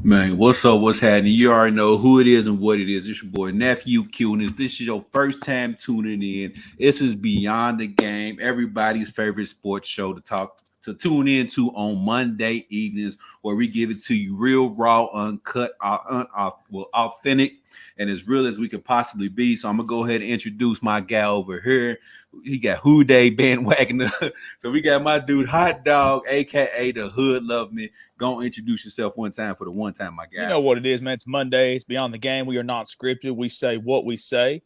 Man, what's up? What's happening? You already know who it is and what it is. It's your boy Nephew Q, and if this is your first time tuning in, this is Beyond the Game, everybody's favorite sports show to tune into on Monday evenings, where we give it to you real, raw, uncut, authentic, and as real as we could possibly be. So I'm gonna go ahead and introduce my guy over here. He got Who Day bandwagon. So we got my dude Hot Dog, aka the Hood Love Me. Go introduce yourself one time for the one time, my guy. You know what it is, man. It's Monday. It's Beyond the Game. We are not scripted. We say what we say.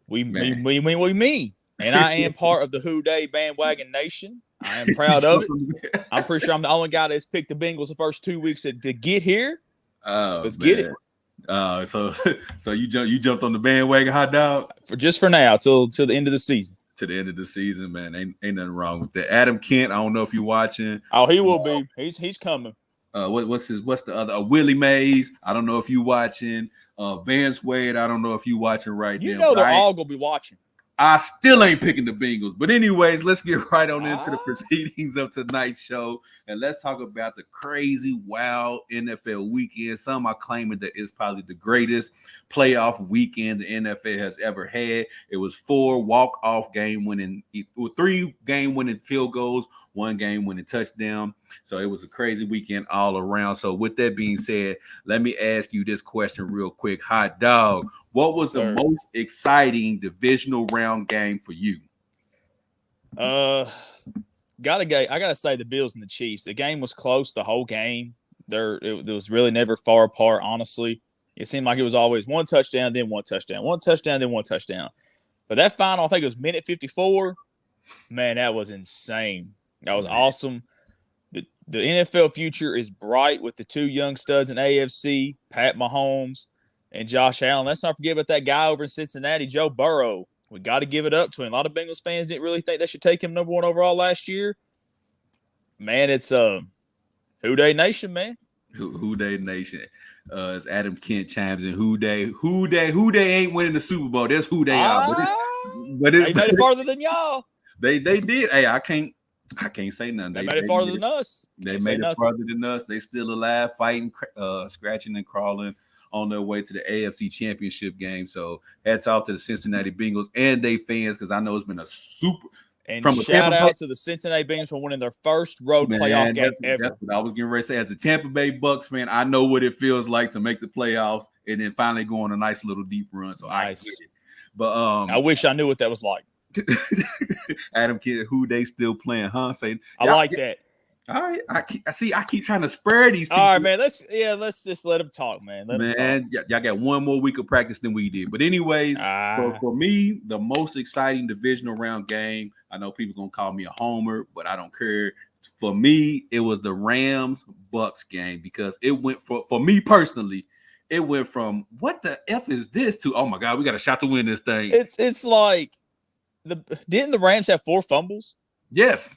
We mean what we mean. And I am part of the Who Day bandwagon nation. I am proud of it. I'm pretty sure I'm the only guy that's picked the Bengals the first 2 weeks to get here. Let's get it. So you jumped on the bandwagon, Hot Dog? For now, till the end of the season. To the end of the season, man. Ain't nothing wrong with that. Adam Kent, I don't know if you're watching. Oh, he will be. He's coming. What's the other? Willie Mays. I don't know if you watching. Vance Wade. I don't know if you watching right now. You know they're all gonna be watching. I still ain't picking the Bengals. But anyways, let's get right on into the proceedings of tonight's show. And let's talk about the crazy, wild NFL weekend. Some are claiming that it's probably the greatest playoff weekend the NFL has ever had. It was 4 walk-off game-winning, 3 game-winning field goals, 1 game-winning touchdown. So it was a crazy weekend all around. So with that being said, let me ask you this question real quick. Hot Dog, what was the most exciting divisional round game for you? I gotta say the Bills and the Chiefs. The game was close the whole game. It was really never far apart. Honestly, it seemed like it was always one touchdown, then one touchdown, one touchdown, then one touchdown. But that final, I think it was minute 54. Man, that was insane. That was awesome. The NFL future is bright with the 2 young studs in AFC, Pat Mahomes and Josh Allen. Let's not forget about that guy over in Cincinnati, Joe Burrow. We got to give it up to him. A lot of Bengals fans didn't really think they should take him number 1 overall last year. Man, it's Who Day Nation, man. Who Day Nation. As Adam Kent chimes in, Who Day ain't winning the Super Bowl. That's Who Day out. But they made it farther than y'all. They did. Hey, I can't say nothing. They made it farther than us. They made it farther than us. They still alive, fighting, scratching and crawling on their way to the AFC Championship game. So hats off to the Cincinnati Bengals and they fans, because I know it's been a super. And shout out to the Cincinnati Bengals for winning their first road playoff game ever. That's what I was getting ready to say. As a Tampa Bay Bucks fan, I know what it feels like to make the playoffs and then finally go on a nice little deep run. So nice. I get it. But I wish I knew what that was like. Adam Kid, Who Day still playing, huh? Say I like that. All right, I keep trying to spare these people. All right, man. Let's just let them talk, man. Y'all got one more week of practice than we did. But anyways, for me, the most exciting divisional round game. I know people gonna call me a homer, but I don't care. For me, it was the Rams Bucks game because it went for me personally. It went from what the F is this to, oh my God, we got a shot to win this thing. It's like didn't the Rams have 4 fumbles? Yes.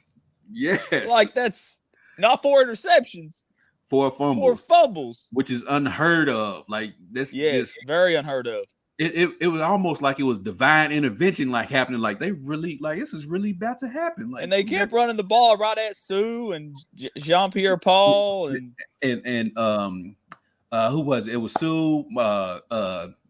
Like that's not 4 interceptions. 4 fumbles. 4 fumbles. Which is unheard of. Like this very unheard of. It was almost like it was divine intervention like happening. Like they really this is really about to happen. Like, and they kept running the ball right at Sue and Jean-Pierre Paul and who was it? It was Sue,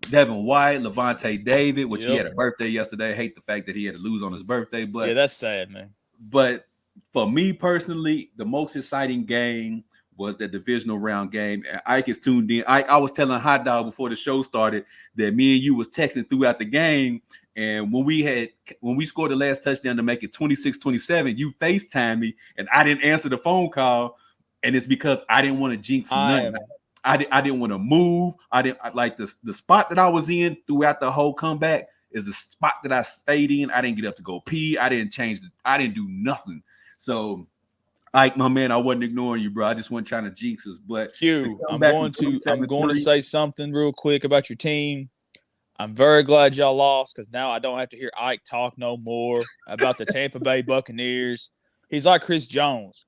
Devin White, Levante David, which he had a birthday yesterday. I hate the fact that he had to lose on his birthday, but yeah, that's sad, man. But for me personally, the most exciting game was the divisional round game. And Ike is tuned in. I was telling Hot Dog before the show started that me and you was texting throughout the game. And when we scored the last touchdown to make it 26-27, you FaceTimed me and I didn't answer the phone call. And it's because I didn't want to jinx nothing. I didn't want to move. I like the spot that I was in throughout the whole comeback is the spot that I stayed in. I didn't get up to go pee. I didn't do nothing. So, Ike, my man, I wasn't ignoring you, bro. I just wasn't trying to jinx us. But Q, I'm going to say something real quick about your team. I'm very glad y'all lost because now I don't have to hear Ike talk no more about the Tampa Bay Buccaneers. He's like Chris Jones.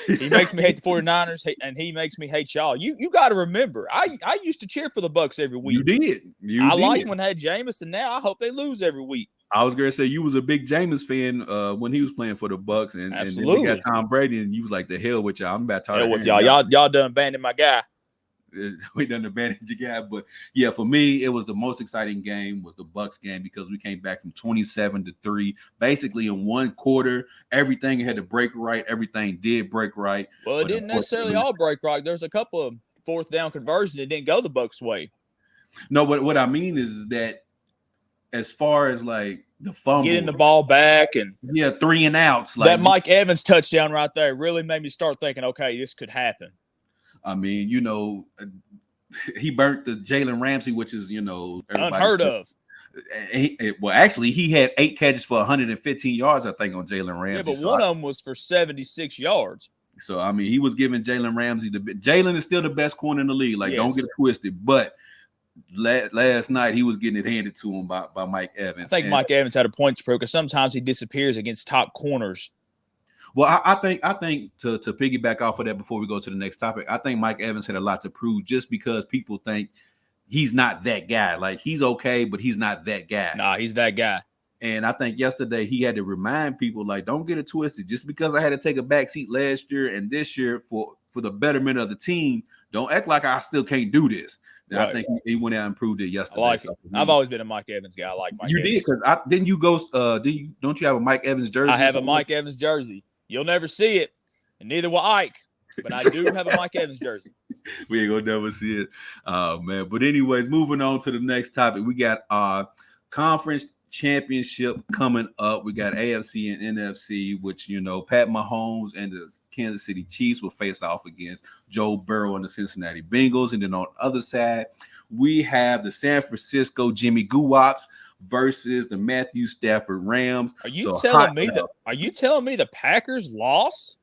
He makes me hate the 49ers, and he makes me hate y'all. You got to remember, I used to cheer for the Bucs every week. You did. I like when they had Jameis, and now I hope they lose every week. I was going to say you was a big Jameis fan when he was playing for the Bucs, and then we got Tom Brady, and you was like, the hell with y'all. I'm about to talk with y'all. Y'all done abandoned my guy. with an advantage you got. But yeah, for me, it was the most exciting game was the Bucks game because we came back from 27-3, basically in one quarter. Everything had to break right. Everything did break right. Well, it didn't necessarily all break right. There's a couple of fourth down conversions that didn't go the Bucks' way. No, what I mean is that as far as like the fumble, getting the ball back and 3 and outs, like that Mike Evans touchdown right there really made me start thinking, okay, this could happen. I mean, he burnt the Jalen Ramsey, which is unheard of. Actually, he had 8 catches for 115 yards, I think, on Jalen Ramsey. Yeah, but one of them was for 76 yards. So I mean, he was giving Jalen Ramsey Jalen is still the best corner in the league. Like, don't get it twisted, but. Last night he was getting it handed to him by Mike Evans. I think Mike Evans had a point to prove because sometimes he disappears against top corners. Well, I think to piggyback off of that before we go to the next topic, I think Mike Evans had a lot to prove just because people think he's not that guy. Like, he's okay, but he's not that guy. Nah, he's that guy. And I think yesterday he had to remind people, like, don't get it twisted. Just because I had to take a backseat last year and this year for the betterment of the team, don't act like I still can't do this. Right. I think he went out and proved it yesterday. I like it. I've always been a Mike Evans guy. I like Mike Evans. Did because didn't you go? Don't you have a Mike Evans jersey? I have a Mike Evans jersey. You'll never see it, and neither will Ike. But I do have a Mike Evans jersey. We ain't gonna never see it, man. But anyways, moving on to the next topic, we got our Conference Championship coming up. We got AFC and NFC, which Pat Mahomes and the Kansas City Chiefs will face off against Joe Burrow and the Cincinnati Bengals. And then on the other side, we have the San Francisco Jimmy Guwops versus the Matthew Stafford Rams. Are you telling me the Packers lost?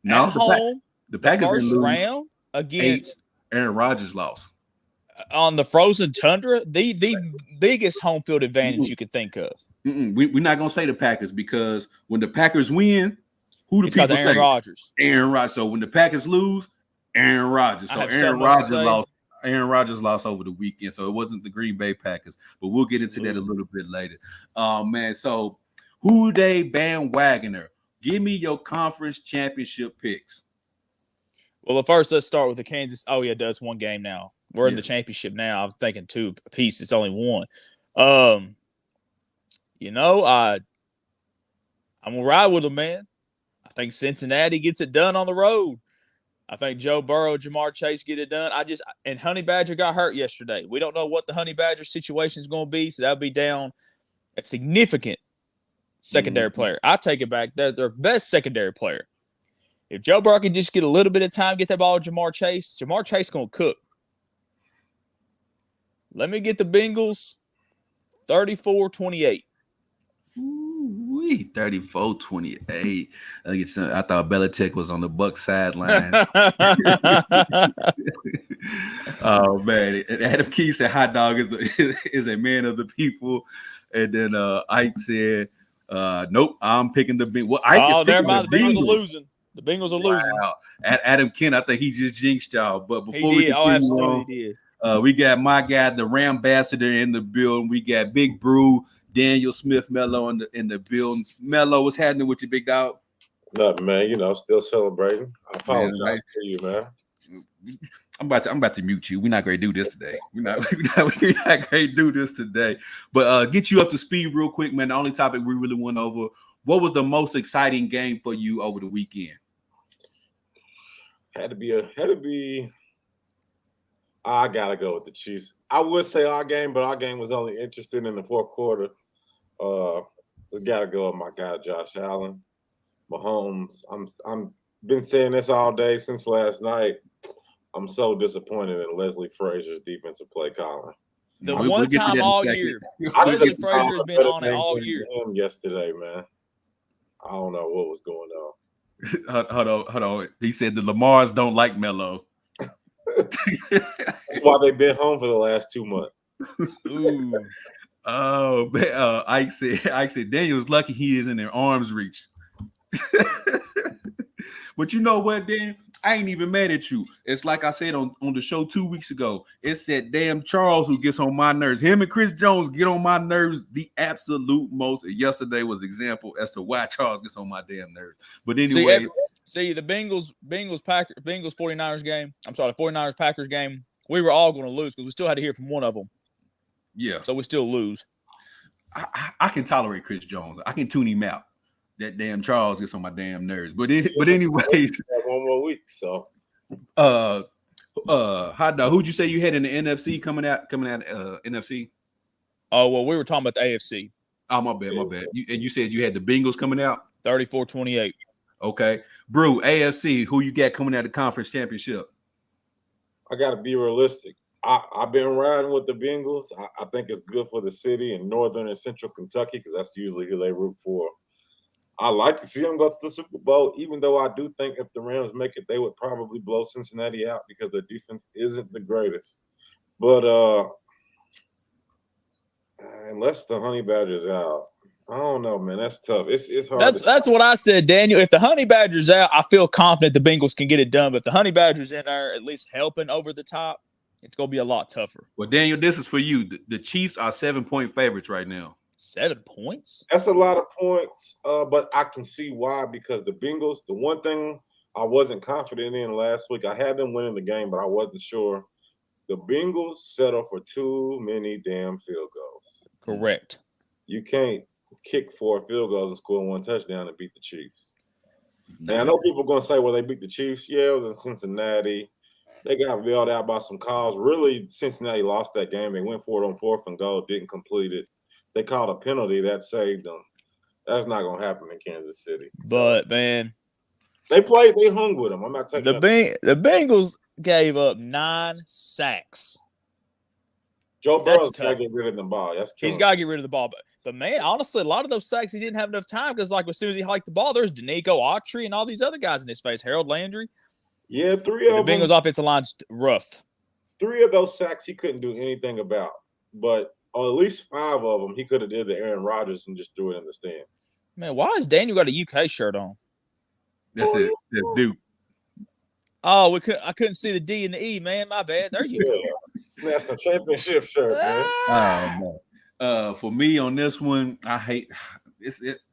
No, at home, the Packers first round against Aaron Rodgers lost. On the frozen tundra, the biggest home field advantage you could think of. We're not gonna say the Packers because when the Packers win, who do people say? Aaron Rodgers. Aaron Rodgers. So when the Packers lose, Aaron Rodgers. So Aaron Rodgers lost. Aaron Rodgers lost over the weekend, so it wasn't the Green Bay Packers. But we'll get into that a little bit later. Man, so who they bandwagoner? Give me your conference championship picks. Well, first let's start with the Kansas. Oh yeah, that's one game now. We're in the championship now. I was thinking 2 apiece. It's only 1. I'm gonna ride with them, man. I think Cincinnati gets it done on the road. I think Joe Burrow, Jamar Chase get it done. And Honey Badger got hurt yesterday. We don't know what the Honey Badger situation is going to be, so that'll be down a significant secondary player. I take it back. They're their best secondary player. If Joe Burrow can just get a little bit of time, get that ball to Jamar Chase going to cook. Let me get the Bengals 34-28. 34-28. I thought Belichick was on the Bucs sideline. Oh man! Adam Key said hot dog is a man of the people, and then Ike said, "Nope, I'm picking the Bengals." Well, never mind. The Bengals are losing. The Bengals are losing. Adam Kent, I think he just jinxed y'all. But before we absolutely did. We got my guy, the Rambassador, in the building. We got Big Brew, Daniel Smith, Mello in the building. Mello, what's happening with you, big dog? Nothing, man. Still celebrating. I apologize to you, man. I'm about to mute you. We're not going to do this today. We're not going to do this today. But get you up to speed real quick, man. The only topic we really went over. What was the most exciting game for you over the weekend? Had to be. I gotta go with the Chiefs. I would say our game, but our game was only interested in the fourth quarter. We gotta go with my guy Josh Allen, Mahomes. I'm been saying this all day since last night. I'm so disappointed in Leslie Frazier's defensive play calling. The one time all year, Leslie Frazier has been on it all year. Him yesterday, man. I don't know what was going on. Hold on. He said the Lamars don't like Mello. That's why they've been home for the last 2 months. Ooh. Oh, man. Ike said Daniel's lucky he is in their arm's reach. But you know what, Dan? I ain't even mad at you. It's like I said on the show 2 weeks ago. It said, damn Charles who gets on my nerves. Him and Chris Jones get on my nerves the absolute most. Yesterday was example as to why Charles gets on my damn nerves. But anyway. See, the Bengals 49ers game. I'm sorry, the 49ers Packers game. We were all going to lose because we still had to hear from one of them. Yeah. So we still lose. I can tolerate Chris Jones. I can tune him out. That damn Charles gets on my damn nerves. But anyways, one more week. So, hot dog. Who'd you say you had in the NFC coming out? NFC. Oh well, we were talking about the AFC. Oh, my bad. You said you had the Bengals coming out? 34-28. Okay. Brew, AFC, who you got coming out of the Conference Championship? I got to be realistic. I've been riding with the Bengals. I think it's good for the city in northern and central Kentucky because that's usually who they root for. I like to see them go to the Super Bowl, even though I do think if the Rams make it, they would probably blow Cincinnati out because their defense isn't the greatest. But unless the Honey Badger's out, I don't know, man. That's tough. It's hard. That's what I said, Daniel. If the Honey Badger's out, I feel confident the Bengals can get it done. But if the Honey Badger's in there, at least helping over the top, it's going to be a lot tougher. Well, Daniel, this is for you. The Chiefs are 7-point favorites right now. 7 points? That's a lot of points, but I can see why because the Bengals, the one thing I wasn't confident in last week, I had them winning the game, but I wasn't sure. The Bengals settle for too many damn field goals. Correct. You can't kick 4 field goals and score 1 touchdown and beat the Chiefs. And I know people are going to say, well, they beat the Chiefs. Yeah, it was in Cincinnati. They got bailed out by some calls. Really, Cincinnati lost that game. They went for it on 4th and goal, didn't complete it. They called a penalty that saved them. That's not going to happen in Kansas City. But, man. They hung with them. I'm not taking the Bengals gave up 9 sacks. Joe Burrow's got to get rid of the ball. He's got to get rid of the ball. But man, honestly, a lot of those sacks, he didn't have enough time because, like, as soon as he hiked the ball, there's Danico Autry and all these other guys in his face. Harold Landry. Yeah, 3 of them. The Bengals offensive line's rough. 3 of those sacks he couldn't do anything about. But at least 5 of them he could have did the Aaron Rodgers and just threw it in the stands. Man, why has Daniel got a UK shirt on? That's it. That's Duke. Oh, I couldn't see the D and the E, man. My bad. There you go. That's the championship shirt, man. For me on this one, I hate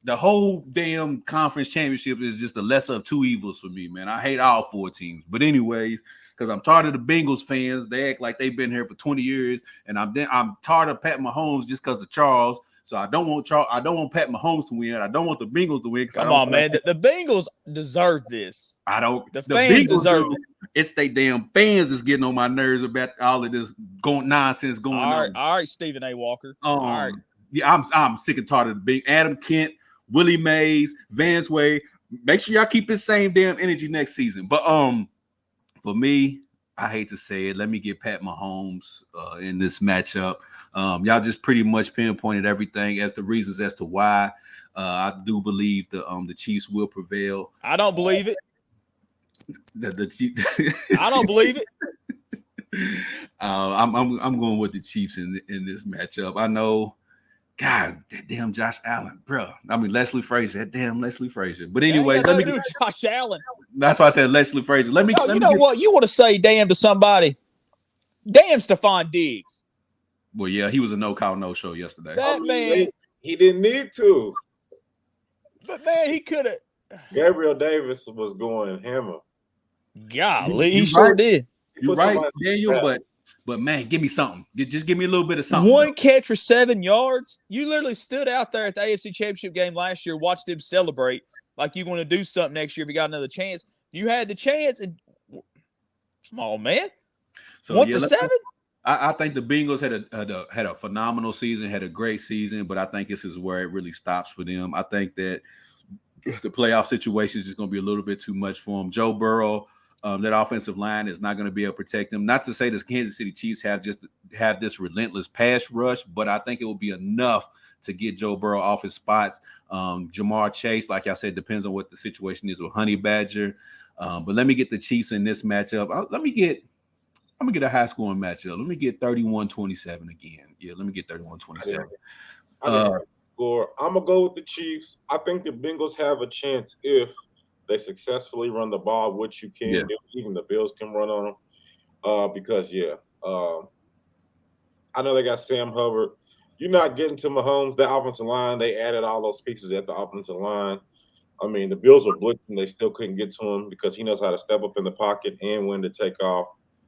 the whole damn conference championship is just the lesser of 2 evils for me, man. I hate all 4 teams. But anyways, because I'm tired of the Bengals fans. They act like they've been here for 20 years, and I'm tired of Pat Mahomes just because of Charles. So I don't want Pat Mahomes to win. I don't want the Bengals to win. Come on, man. The Bengals deserve this. I don't. The fans deserve it. It's they damn fans that's getting on my nerves about all of this nonsense going on. All right, Stephen A. Walker. All right. Yeah, I'm sick and tired of the big Adam Kent, Willie Mays, Vance Wade. Make sure y'all keep this same damn energy next season. But for me, I hate to say it, let me get Pat Mahomes in this matchup. Y'all just pretty much pinpointed everything as the reasons as to why. I do believe the Chiefs will prevail. I don't believe it. I don't believe it. I'm going with the Chiefs in this matchup. I know, God, that damn Josh Allen, bro. I mean Leslie Frazier, that damn Leslie Frazier. But anyway, let me get Josh Allen. That's why I said Leslie Frazier. Let me. You know what? You want to say damn to somebody? Damn Stephon Diggs. Well, yeah, he was a no-call, no-show yesterday. That man, he didn't need to. But man, he could have. Gabriel Davis was going hammer. Golly, he sure did. You're right, Daniel, but man, give me something. Just give me a little bit of something. 1 catch for 7 yards. You literally stood out there at the AFC Championship game last year, watched him celebrate like you want to do something next year if you got another chance. You had the chance, and come on, man. So 1 for 7. I think the Bengals had a phenomenal season, had a great season, but I think this is where it really stops for them. I think that the playoff situation is just going to be a little bit too much for them. Joe Burrow, that offensive line is not going to be able to protect them. Not to say the Kansas City Chiefs have this relentless pass rush, but I think it will be enough to get Joe Burrow off his spots. Jamar Chase, like I said, depends on what the situation is with Honey Badger. But let me get the Chiefs in this matchup. I'm going to get a high-scoring matchup. Let me get 31-27 again. Yeah, let me get 31-27. I'm going to go with the Chiefs. I think the Bengals have a chance if they successfully run the ball, which you can do. Even the Bills can run on them. Because, I know they got Sam Hubbard. You're not getting to Mahomes. That offensive line, they added all those pieces at the offensive line. I mean, the Bills were blitzing. They still couldn't get to him because he knows how to step up in the pocket and when to take off.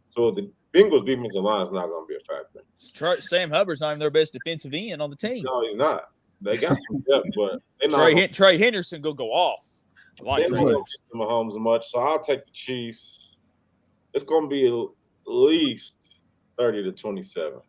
So the Bengals defensive line is not going to be a factor. Sam Hubbard's not even their best defensive end on the team. No, he's not. They got some depth, but they're not. Trey Henderson go off. I like Trey Henderson. Mahomes much, so I'll take the Chiefs. It's going to be at least 30-27.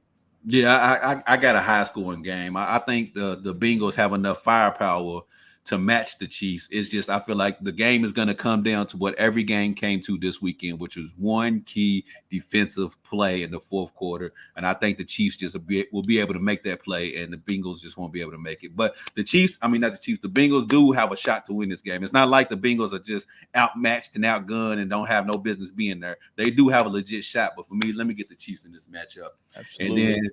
Yeah, I got a high scoring game. I think the Bengals have enough firepower to match the Chiefs. It's just I feel like the game is going to come down to what every game came to this weekend, which was one key defensive play in the fourth quarter. And I think the Chiefs will be able to make that play, and the Bengals just won't be able to make it. But the Bengals do have a shot to win this game. It's not like the Bengals are just outmatched and outgunned and don't have no business being there. They do have a legit shot. But for me, let me get the Chiefs in this matchup. Absolutely. And then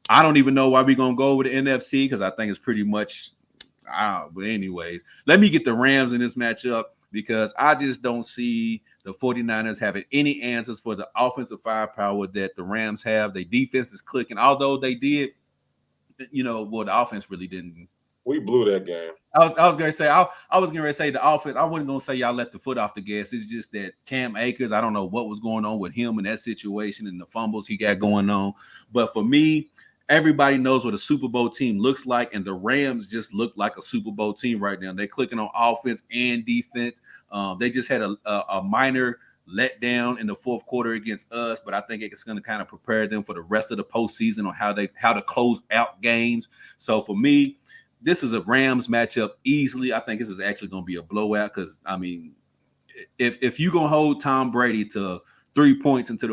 I don't even know why we're going to go over the NFC because I think it's pretty much – but anyways, let me get the Rams in this matchup because I just don't see the 49ers having any answers for the offensive firepower that the Rams have. Their defense is clicking, although they did, the offense really didn't. We blew that game. I was going to say the offense. I wasn't going to say y'all left the foot off the gas. It's just that Cam Akers, I don't know what was going on with him in that situation and the fumbles he got going on. But for me, everybody knows what a Super Bowl team looks like, and the Rams just look like a Super Bowl team right now. They're clicking on offense and defense. They just had a minor letdown in the fourth quarter against us, but I think it's going to kind of prepare them for the rest of the postseason on how to close out games. So for me, this is a Rams matchup easily. I think this is actually going to be a blowout because, I mean, if you're going to hold Tom Brady to 3 points into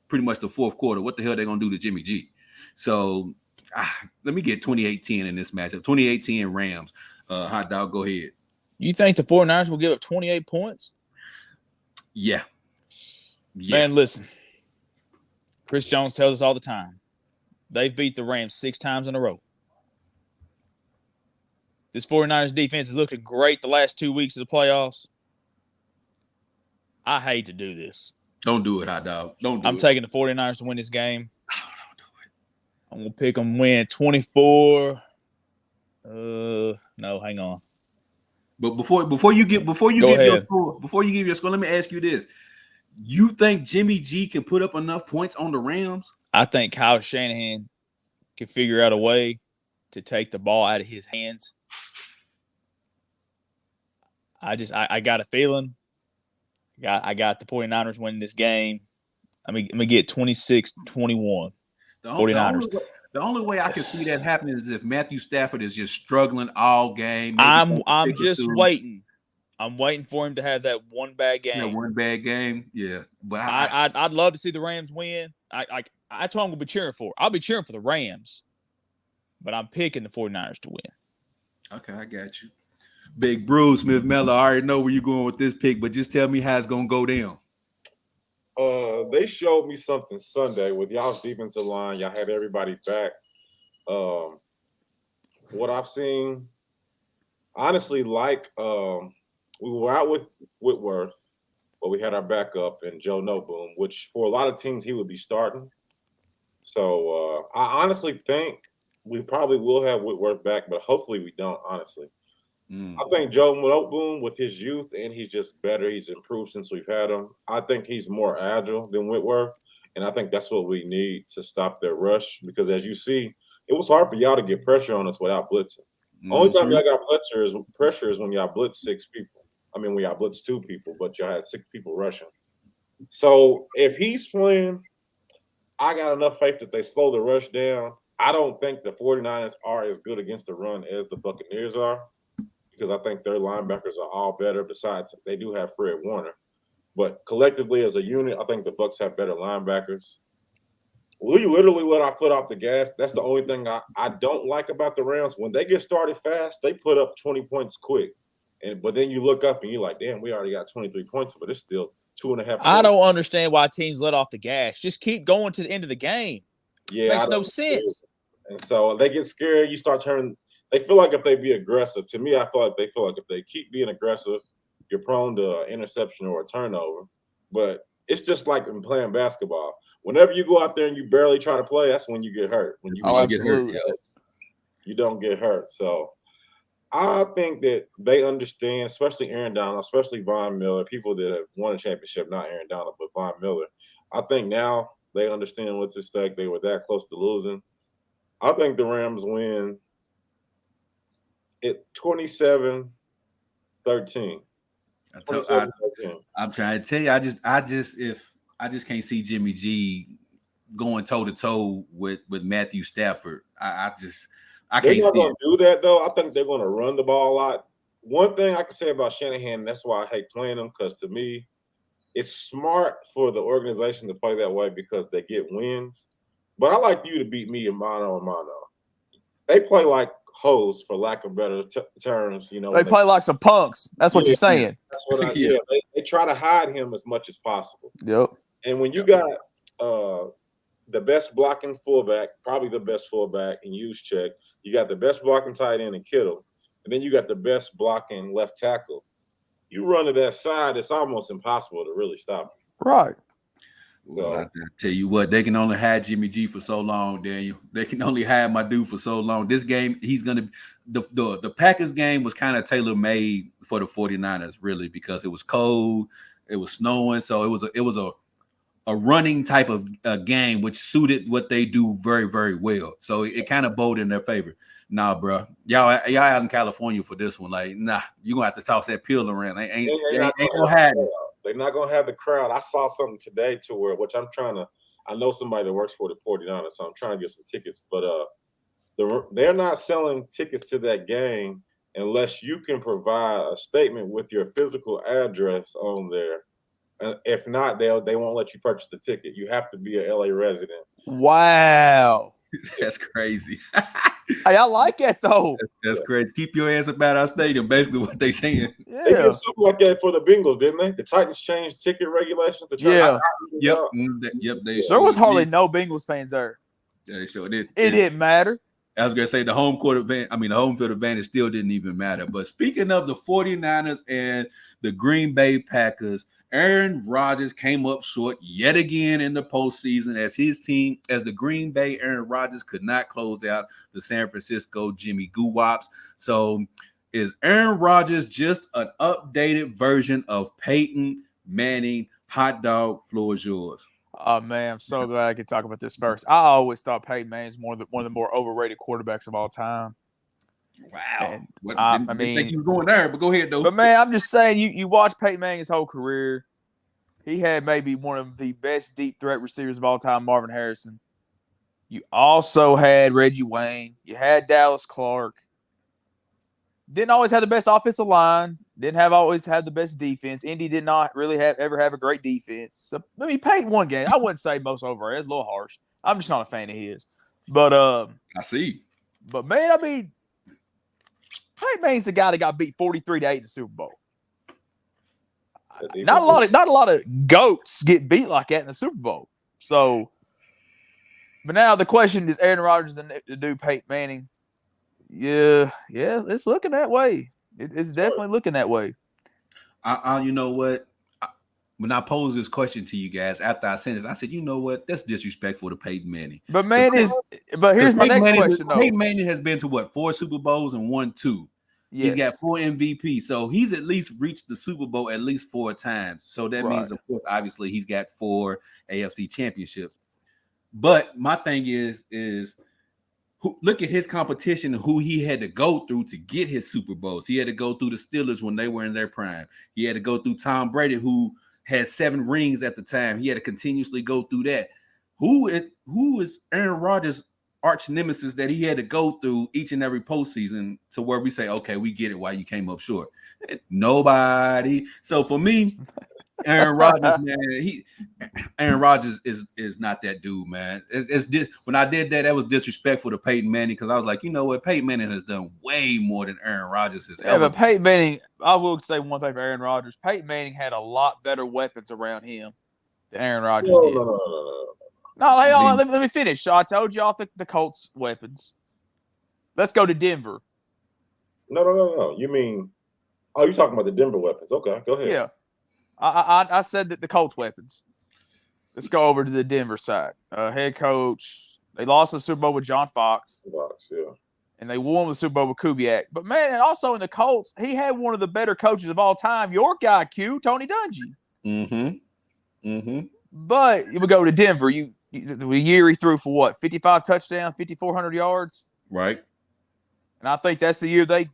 pretty much the fourth quarter, what the hell are they going to do to Jimmy G? So let me get 28-10 in this matchup. 28-10 Rams. Hot dog, go ahead. You think the 49ers will give up 28 points? Yeah. Man, listen. Chris Jones tells us all the time. They've beat the Rams 6 times in a row. This 49ers defense is looking great the last 2 weeks of the playoffs. I hate to do this. Don't do it, hot dog. I'm taking the 49ers to win this game. I'm going to pick them win 24. No, hang on. But before you give your score, let me ask you this. You think Jimmy G can put up enough points on the Rams? I think Kyle Shanahan can figure out a way to take the ball out of his hands. I got a feeling. I got the 49ers winning this game. I'm going to get 26-21. 49ers. The only way I can see that happening is if Matthew Stafford is just struggling all game. I'm just waiting. I'm waiting for him to have that one bad game. That one bad game, yeah. But I'd love to see the Rams win. I told him we'll be cheering for. I'll be cheering for the Rams, but I'm picking the 49ers to win. Okay, I got you. Big Bruce Smith Mello. I already know where you're going with this pick, but just tell me how it's gonna go down. They showed me something Sunday with y'all's defensive line. Y'all had everybody back. What I've seen, honestly, we were out with Whitworth, but we had our backup in Joe Noboom, which for a lot of teams he would be starting. So I honestly think we probably will have Whitworth back, but hopefully we don't, honestly. I think Joe Noboom, with his youth, and he's just better. He's improved since we've had him. I think he's more agile than Whitworth, and I think that's what we need to stop their rush because, as you see, it was hard for y'all to get pressure on us without blitzing. Only time y'all got pressure is when y'all blitz 6 people. I mean, when y'all blitz 2 people, but y'all had 6 people rushing. So if he's playing, I got enough faith that they slow the rush down. I don't think the 49ers are as good against the run as the Buccaneers are, because I think their linebackers are all better. Besides, they do have Fred Warner. But collectively as a unit, I think the Bucs have better linebackers. We literally let our foot off the gas. That's the only thing I don't like about the Rams. When they get started fast, they put up 20 points quick. But then you look up and you're like, damn, we already got 23 points, but it's still 2.5 points. I don't understand why teams let off the gas. Just keep going to the end of the game. Yeah, makes no sense. And so they get scared. You start turning. They feel like if they be aggressive, to me, I feel like they feel like if they keep being aggressive, you're prone to an interception or a turnover. But it's just like in playing basketball. Whenever you go out there and you barely try to play, that's when you get hurt. When you absolutely. Get hurt, you don't get hurt. So I think that they understand, especially Aaron Donald, especially Von Miller, people that have won a championship, not Aaron Donald, but Von Miller. I think now they understand what's at stake. They were that close to losing. I think the Rams win at 27-13. I'm trying to tell you, I just can't see Jimmy G going toe to toe with Matthew Stafford. I can't see it. They're not going to do that though. I think they're going to run the ball a lot. One thing I can say about Shanahan, that's why I hate playing him, because to me, it's smart for the organization to play that way because they get wins. But I like you to beat me in mano a mano. They play like hoes, for lack of better terms. They play like some punks. That's what you're saying. That's what they try to hide him as much as possible. Yep. And when you got the best blocking fullback, probably the best fullback in Juszczyk, you got the best blocking tight end in Kittle, and then you got the best blocking left tackle. You run to that side, it's almost impossible to really stop him. Right. Well, I tell you what, they can only hide Jimmy G for so long, Daniel. They can only hide my dude for so long. This game, he's gonna the Packers game was kind of tailor-made for the 49ers, really, because it was cold, it was snowing, so it was a running type of game, which suited what they do very, very well. So it kind of bowed in their favor. Nah, bro, y'all out in California for this one. Like, nah, you're gonna have to toss that pill around. Ain't gonna have it. They're not gonna have the crowd. I saw something today which I know somebody that works for the 49ers, so I'm trying to get some tickets. But they're not selling tickets to that game unless you can provide a statement with your physical address on there. If not, they won't let you purchase the ticket. You have to be a LA resident. Wow. That's crazy. Hey, I like that though. That's crazy. Keep your ass about our stadium. Basically, what they saying. Yeah. They did something like that for the Bengals, didn't they? The Titans changed ticket regulations to try. Yep. There was hardly no Bengals fans there. Yeah, they sure did. It didn't matter. I was gonna say the home field advantage still didn't even matter. But speaking of the 49ers and the Green Bay Packers, Aaron Rodgers came up short yet again in the postseason as the Green Bay Aaron Rodgers could not close out the San Francisco Jimmy Goo-Wops. So is Aaron Rodgers just an updated version of Peyton Manning? Hot dog, floor is yours. Oh, man, I'm so glad I could talk about this first. I always thought Peyton Manning is one of the more overrated quarterbacks of all time. Wow. And, I think you were going there, but go ahead, though. But, man, I'm just saying, you watch Peyton Manning's whole career. He had maybe one of the best deep threat receivers of all time, Marvin Harrison. You also had Reggie Wayne. You had Dallas Clark. Didn't always have the best offensive line. Didn't always have the best defense. Indy did not really ever have a great defense. So, I mean, Peyton one game. I wouldn't say most overrated. It's a little harsh. I'm just not a fan of his. But I see. But man, I mean, Peyton Manning's the guy that got beat 43-8 in the Super Bowl. Not a lot of goats get beat like that in the Super Bowl. So, but now the question is, Aaron Rodgers the new Peyton Manning? Yeah, it's looking that way. It's definitely looking that way. You know what? When I posed this question to you guys after I sent it, I said, you know what? That's disrespectful to Peyton Manning. But here's my next question, though. Peyton Manning has been to 4 Super Bowls and won 2. Yes. He's got 4 MVP, so he's at least reached the Super Bowl at least 4 times. So that means, of course, obviously, he's got 4 AFC championships. But my thing is look at his competition and who he had to go through to get his Super Bowls. He had to go through the Steelers when they were in their prime. He had to go through Tom Brady, who had 7 rings at the time. He had to continuously go through that. Who is Aaron Rodgers' arch nemesis that he had to go through each and every postseason to where we say, okay, we get it why you came up short? Nobody. So for me, Aaron Rodgers, man, Aaron Rodgers is not that dude, man. When I did that, that was disrespectful to Peyton Manning because I was like, you know what, Peyton Manning has done way more than Aaron Rodgers has ever. But Peyton Manning, I will say one thing for Aaron Rodgers. Peyton Manning had a lot better weapons around him than Aaron Rodgers did. No, hey, let me finish. So I told you all the Colts weapons. Let's go to Denver. No. You mean, you're talking about the Denver weapons. Okay, go ahead. Yeah. I said that the Colts weapons. Let's go over to the Denver side. Head coach. They lost the Super Bowl with John Fox. Yeah. and they won the Super Bowl with Kubiak. But, man, and also in the Colts, he had one of the better coaches of all time, your guy, Tony Dungy. Mm-hmm. Mm-hmm. But you would go to Denver. The year he threw for what? 55 touchdowns, 5,400 yards? Right. And I think that's the year they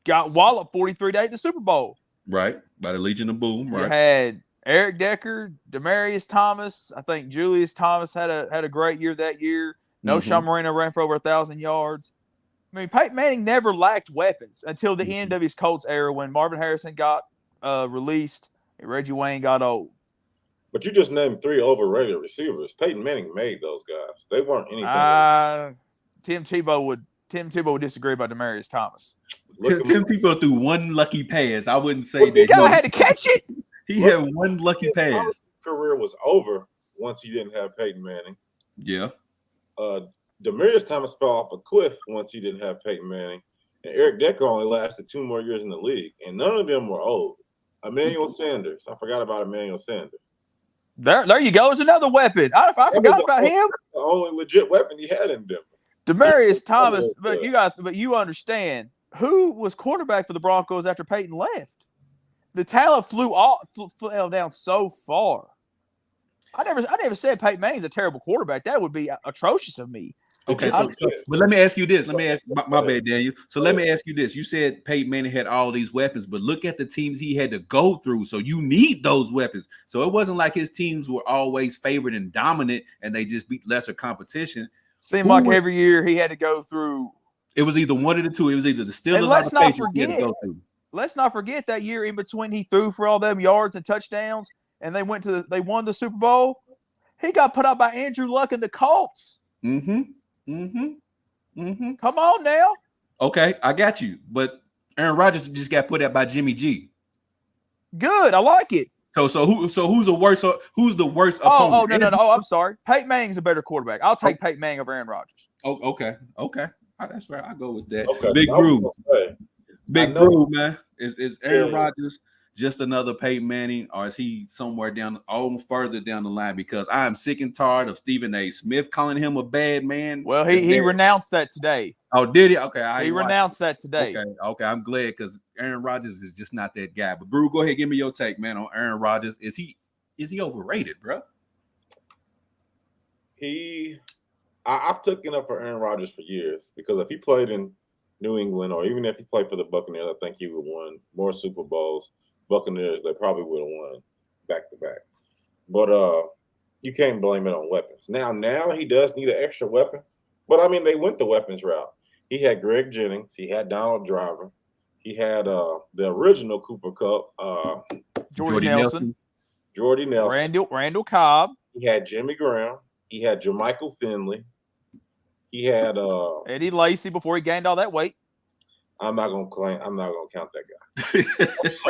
got walloped 43-8 in the Super Bowl. Right. By the Legion of Boom. Right. You had Eric Decker, Demaryius Thomas. I think Julius Thomas had a great year that year. No, Sean Marino ran for over 1,000 yards. I mean, Peyton Manning never lacked weapons until the end of his Colts era when Marvin Harrison got released and Reggie Wayne got old. But you just named 3 overrated receivers. Peyton Manning made those guys. They weren't anything. Tim Tebow would disagree about Demaryius Thomas. Tim Tebow threw one lucky pass. I wouldn't say that. The guy had to catch it. He had one lucky pass. His career was over once he didn't have Peyton Manning. Yeah. Demaryius Thomas fell off a cliff once he didn't have Peyton Manning. And Eric Decker only lasted 2 more years in the league. And none of them were old. Emmanuel Sanders. I forgot about Emmanuel Sanders. There you go. There's another weapon. I forgot about him. The only legit weapon he had in Denver. Demaryius Thomas, but you understand who was quarterback for the Broncos after Peyton left. The talent fell down so far. I never said Peyton Manning's a terrible quarterback. That would be atrocious of me. Okay, but let me ask you this. Let me ask my bad, Daniel. So let me ask you this. You said Peyton Manning had all these weapons, but look at the teams he had to go through. So you need those weapons. So it wasn't like his teams were always favored and dominant, and they just beat lesser competition. Seemed like every year he had to go through. It was either one of the two. It was either the Steelers and or the Patriots. Let's not forget that year in between he threw for all them yards and touchdowns, and they won the Super Bowl. He got put out by Andrew Luck and the Colts. Mm-hmm. Mm-hmm. Mm-hmm. Come on now. Okay, I got you. But Aaron Rodgers just got put out by Jimmy G. Good, I like it. So who's the worst opponent? Oh no. Oh, I'm sorry. Peyton Manning's a better quarterback. I'll take Peyton Manning over Aaron Rodgers. Oh, okay. That's right. I'll go with that. Okay. Big Brew, man. Is Aaron Rodgers just another Peyton Manning, or is he somewhere further down the line? Because I am sick and tired of Stephen A. Smith calling him a bad man. Well, he renounced that today. Oh, did he? Okay. He renounced that today. Okay. I'm glad because Aaron Rodgers is just not that guy. But Brew, go ahead, give me your take, man, on Aaron Rodgers. Is he overrated, bro? I've taken up for Aaron Rodgers for years because if he played in New England or even if he played for the Buccaneers, I think he would have won more Super Bowls. Buccaneers, they probably would have won back-to-back. But you can't blame it on weapons. Now he does need an extra weapon. But, I mean, they went the weapons route. He had Greg Jennings. He had Donald Driver. He had the original Cooper Kupp. Jordy Nelson. Randall Cobb. He had Jimmy Graham. He had Jermichael Finley. He had Eddie Lacy before he gained all that weight. I'm not gonna count that guy.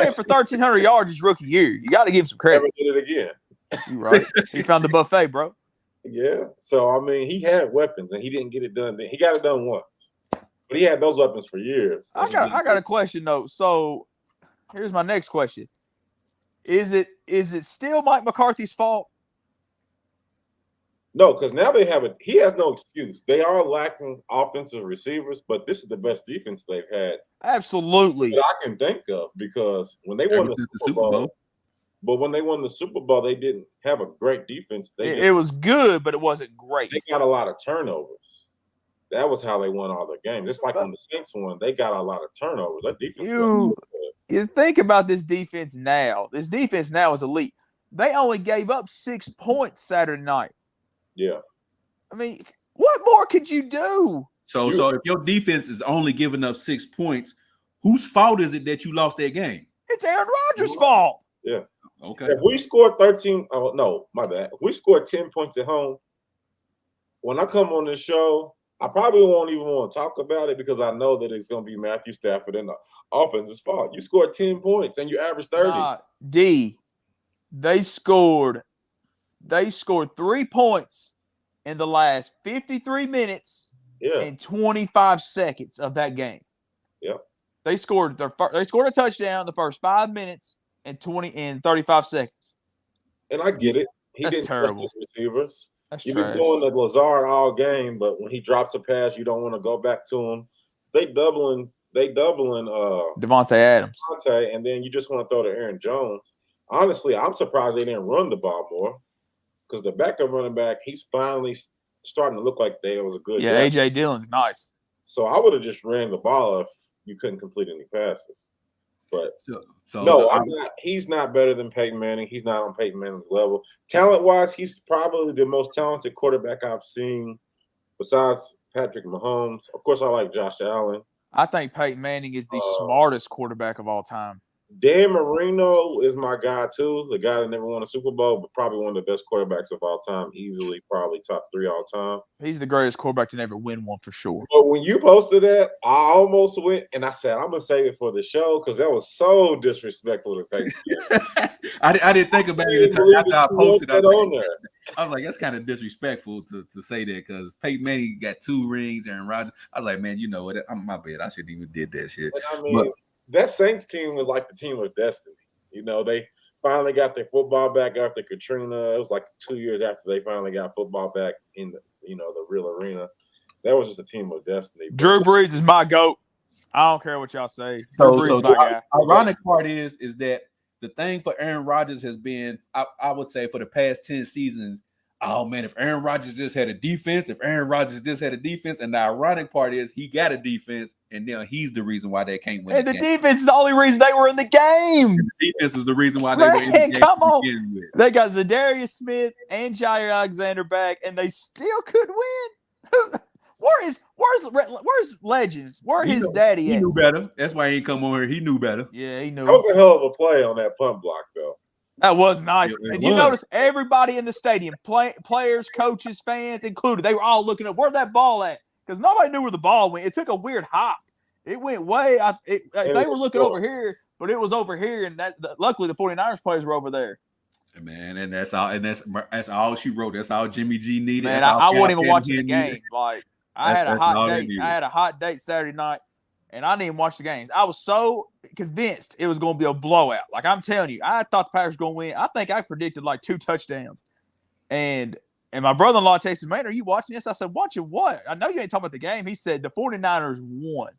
Ran for 1,300 yards his rookie year. You got to give him some credit. Never did it again. You're right. He found the buffet, bro. Yeah. So I mean, he had weapons and he didn't get it done. He got it done once, but he had those weapons for years. I got a question though. So here's my next question: Is it still Mike McCarthy's fault? No, because now he has no excuse. They are lacking offensive receivers, but this is the best defense they've had. Absolutely. That I can think of because when they won the Super Bowl, but when they won the Super Bowl, they didn't have a great defense. It was good, but it wasn't great. They got a lot of turnovers. That was how they won all their games. Just like when the Saints won, they got a lot of turnovers. That defense. You think about this defense now. This defense now is elite. They only gave up 6 points Saturday night. Yeah. I mean, what more could you do? So if your defense is only giving up 6 points, whose fault is it that you lost that game? It's Aaron Rodgers' fault. Yeah. Okay. If we scored 13, oh no, my bad. If we scored 10 points at home, when I come on this show, I probably won't even want to talk about it because I know that it's going to be Matthew Stafford and the offense's fault. You scored 10 points and you averaged 30. They scored 3 points in the last 53 minutes and 25 seconds of that game. Yep. They scored a touchdown the first 5 minutes and 35 seconds. And I get it. That's terrible. His receivers. That's You've trash. been going to Lazard all game, but when he drops a pass, you don't want to go back to him. they doubling Devontae Adams. Devontae, and then you just want to throw to Aaron Jones. Honestly, I'm surprised they didn't run the ball more because the backup running back, he's finally starting to look like there was a good Yeah, guy. AJ Dillon's nice. So I would have just ran the ball if you couldn't complete any passes. But he's not better than Peyton Manning. He's not on Peyton Manning's level. Talent-wise, he's probably the most talented quarterback I've seen besides Patrick Mahomes. Of course, I like Josh Allen. I think Peyton Manning is the smartest quarterback of all time. Dan Marino is my guy, too. The guy that never won a Super Bowl, but probably one of the best quarterbacks of all time. Easily, probably top 3 all time. He's the greatest quarterback to never win one for sure. But when you posted that, I almost went, and I said, I'm going to save it for the show because that was so disrespectful to Peyton. I didn't think about it until after I posted it. I was like, that's kind of disrespectful to say that because Peyton Manning got 2 rings, Aaron Rodgers. I was like, man, you know what? I'm my bad. I shouldn't even did that shit. But I mean, that Saints team was like the team of destiny. You know, they finally got their football back after Katrina. It was like 2 years after they finally got football back in the real arena. That was just a team of destiny. Drew Brees is my GOAT. I don't care what y'all say. So the ironic part is that the thing for Aaron Rodgers has been, I would say, for the past 10 seasons, oh, man, if Aaron Rodgers just had a defense, and the ironic part is he got a defense, and now he's the reason why they can't win. And the defense is the only reason they were in the game. And the defense is the reason why they were in the game. Come on. They got Zadarius Smith and Jair Alexander back, and they still could win. Where's Legends? Where his daddy at? He knew better. That's why he ain't come over here. He knew better. Yeah, he knew. That was a hell of a play on that punt block, though. That was nice. And you notice everybody in the stadium, players, coaches, fans included, they were all looking up, where'd that ball at? Because nobody knew where the ball went. It took a weird hop. It went way – they were looking over here, but it was over here, and luckily the 49ers players were over there. Man, and that's all she wrote. That's all Jimmy G needed. Man, I wasn't even watching the game. Like, I had a hot date Saturday night, and I didn't even watch the games. I was so convinced it was going to be a blowout. Like, I'm telling you, I thought the Packers were going to win. I think I predicted like 2 touchdowns. And my brother-in-law texted me, man, are you watching this? I said, watching what? I know you ain't talking about the game. He said, the 49ers won.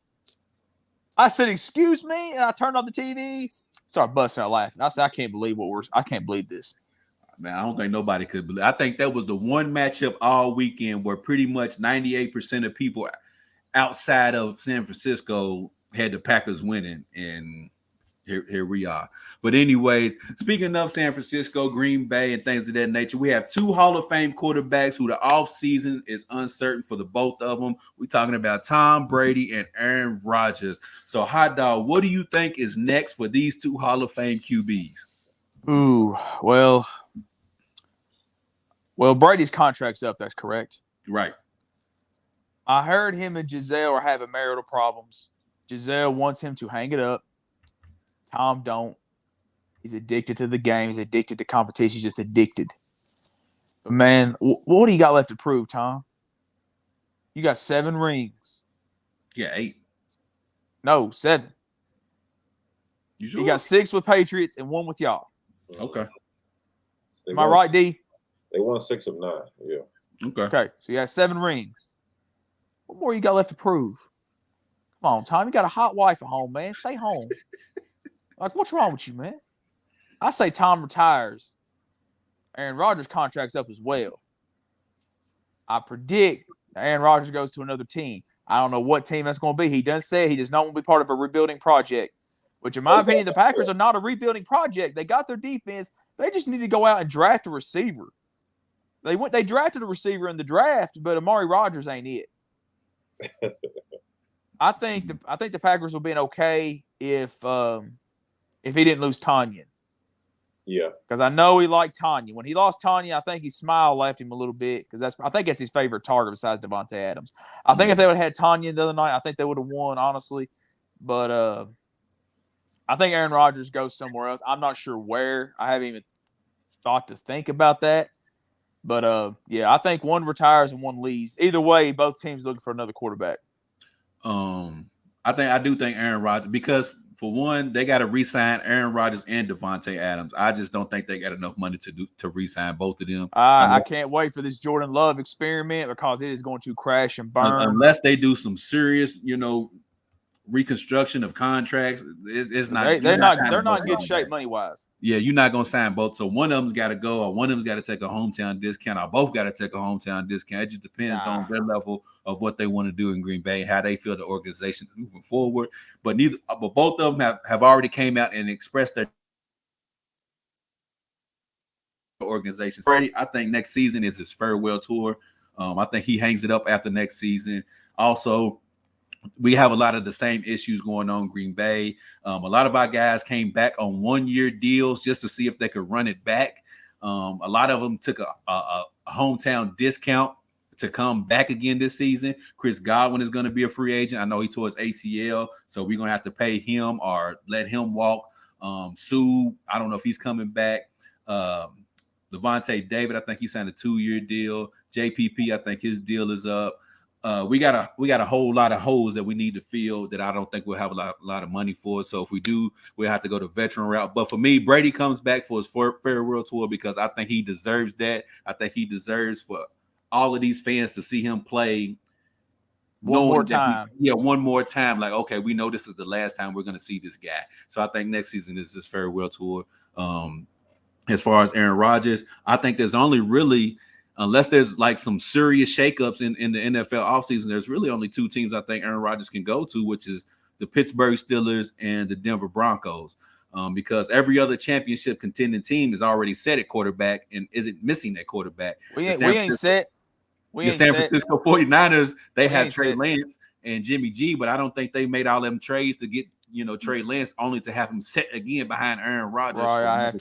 I said, excuse me? And I turned on the TV. Started busting out laughing. I said, I can't believe this. Man, I don't think nobody could believe. I think that was the one matchup all weekend where pretty much 98% of people outside of San Francisco had the Packers winning, and here we are. But anyways, speaking of San Francisco, Green Bay, and things of that nature, we have 2 Hall of Fame quarterbacks who the offseason is uncertain for the both of them. We're talking about Tom Brady and Aaron Rodgers. So, Hot Dog, what do you think is next for these 2 Hall of Fame QBs? Ooh, well, Brady's contract's up. That's correct. Right. I heard him and Giselle are having marital problems. Giselle wants him to hang it up. Tom don't. He's addicted to the game. He's addicted to competition. He's just addicted. But, man, what do you got left to prove, Tom? You got 7 rings. Yeah, 8. No, 7. You sure? You got 6 with Patriots and 1 with y'all. Okay. Am I right, D? They won 6 of 9. Yeah. Okay. So you got 7 rings. What more you got left to prove? Come on, Tom. You got a hot wife at home, man. Stay home. Like, what's wrong with you, man? I say Tom retires. Aaron Rodgers' contract's up as well. I predict Aaron Rodgers goes to another team. I don't know what team that's going to be. He doesn't say he does not want to be part of a rebuilding project, which, in my opinion, the Packers are not a rebuilding project. They got their defense. They just need to go out and draft a receiver. They drafted a receiver in the draft, but Amari Rodgers ain't it. I think the Packers will be okay if he didn't lose Tanyan. Yeah, because I know he liked Tanyan. When he lost Tanyan, I think his smile left him a little bit because I think that's his favorite target besides Devontae Adams. I think if they would have had Tanyan the other night, I think they would have won, honestly. But I think Aaron Rodgers goes somewhere else. I'm not sure where. I haven't even thought to think about that. But yeah, I think one retires and one leaves. Either way, both teams looking for another quarterback. I do think Aaron Rodgers, because for one, they got to re-sign Aaron Rodgers and Devontae Adams. I just don't think they got enough money to re-sign both of them. I can't wait for this Jordan Love experiment because it is going to crash and burn. Unless they do some serious, reconstruction of contracts. It's not. They're not in good both shape money wise. Yeah, you're not gonna sign both. So one of them's got to go, or one of them's got to take a hometown discount, or both got to take a hometown discount. It just depends on their level of what they want to do in Green Bay, how they feel the organization is moving forward. But both of them have already came out and expressed their organizations. Brady, I think next season is his farewell tour. I think he hangs it up after next season. Also, we have a lot of the same issues going on in Green Bay. A lot of our guys came back on 1-year deals just to see if they could run it back. A lot of them took a hometown discount to come back again this season. Chris Godwin is going to be a free agent. I know he tore his ACL, so we're going to have to pay him or let him walk. Sue, I don't know if he's coming back. Levante David, I think he signed a 2-year deal. JPP, I think his deal is up. We got a whole lot of holes that we need to fill that I don't think we'll have a lot of money for. So if we do, we'll have to go the veteran route. But for me, Brady comes back for his farewell tour because I think he deserves that. I think he deserves for all of these fans to see him play one more time. One more time. Like, okay, we know this is the last time we're going to see this guy. So I think next season is his farewell tour. As far as Aaron Rodgers, I think there's only really, unless there's like some serious shakeups in the NFL offseason, there's really only 2 teams I think Aaron Rodgers can go to, which is the Pittsburgh Steelers and the Denver Broncos. Because every other championship contending team is already set at quarterback and isn't missing that quarterback. We ain't set. The San Francisco 49ers, they have Trey Lance and Jimmy G, but I don't think they made all them trades to get, Trey Lance only to have him set again behind Aaron Rodgers. Right, I have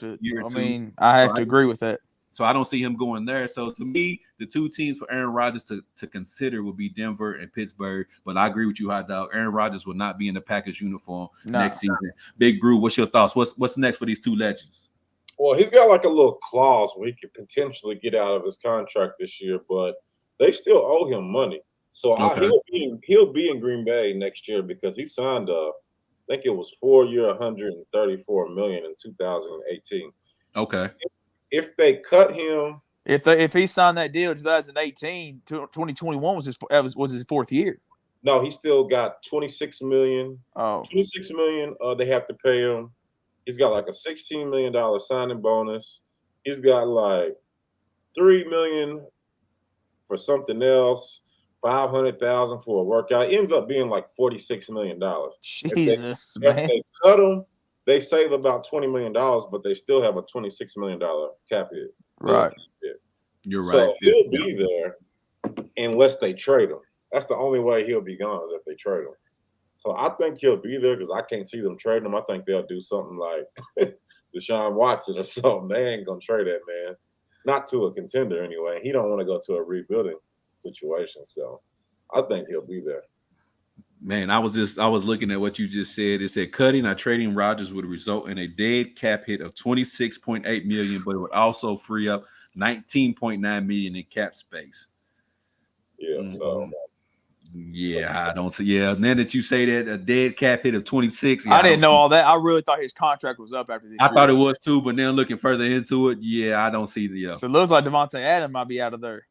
to agree with that. So I don't see him going there. So to me, the 2 teams for Aaron Rodgers to consider would be Denver and Pittsburgh. But I agree with you, Hot Dog. Aaron Rodgers will not be in the Packers uniform next season. Big Brew, what's your thoughts? What's next for these 2 legends? Well, he's got like a little clause where he could potentially get out of his contract this year, but they still owe him money. So he'll be in Green Bay next year because he signed I think it was 4-year, $134 million in 2018. Okay. If they cut him, if he signed that deal in 2018, 2021 was his 4th year. No, he still got $26 million. Oh, $26 million. They have to pay him. He's got like a $16 million signing bonus. He's got like $3 million for something else. $500,000 for a workout. It ends up being like $46 million. Jesus, if they cut him, they save about $20 million, but they still have a $26 million cap hit. Right. You're right. So he'll be there unless they trade him. That's the only way he'll be gone is if they trade him. So I think he'll be there because I can't see them trading him. I think they'll do something like Deshaun Watson or something. They ain't gonna trade that man. Not to a contender anyway. He don't want to go to a rebuilding situation. So I think he'll be there. Man, I was looking at what you just said. It said cutting or trading Rodgers would result in a dead cap hit of $26.8 million, but it would also free up $19.9 million in cap space. Yeah, so yeah, I don't see. Yeah, now that you say that a dead cap hit of 26, I didn't know all that. I really thought his contract was up after this. I thought it was too, but now looking further into it, yeah, I don't see the. So it looks like Devontae Adams might be out of there.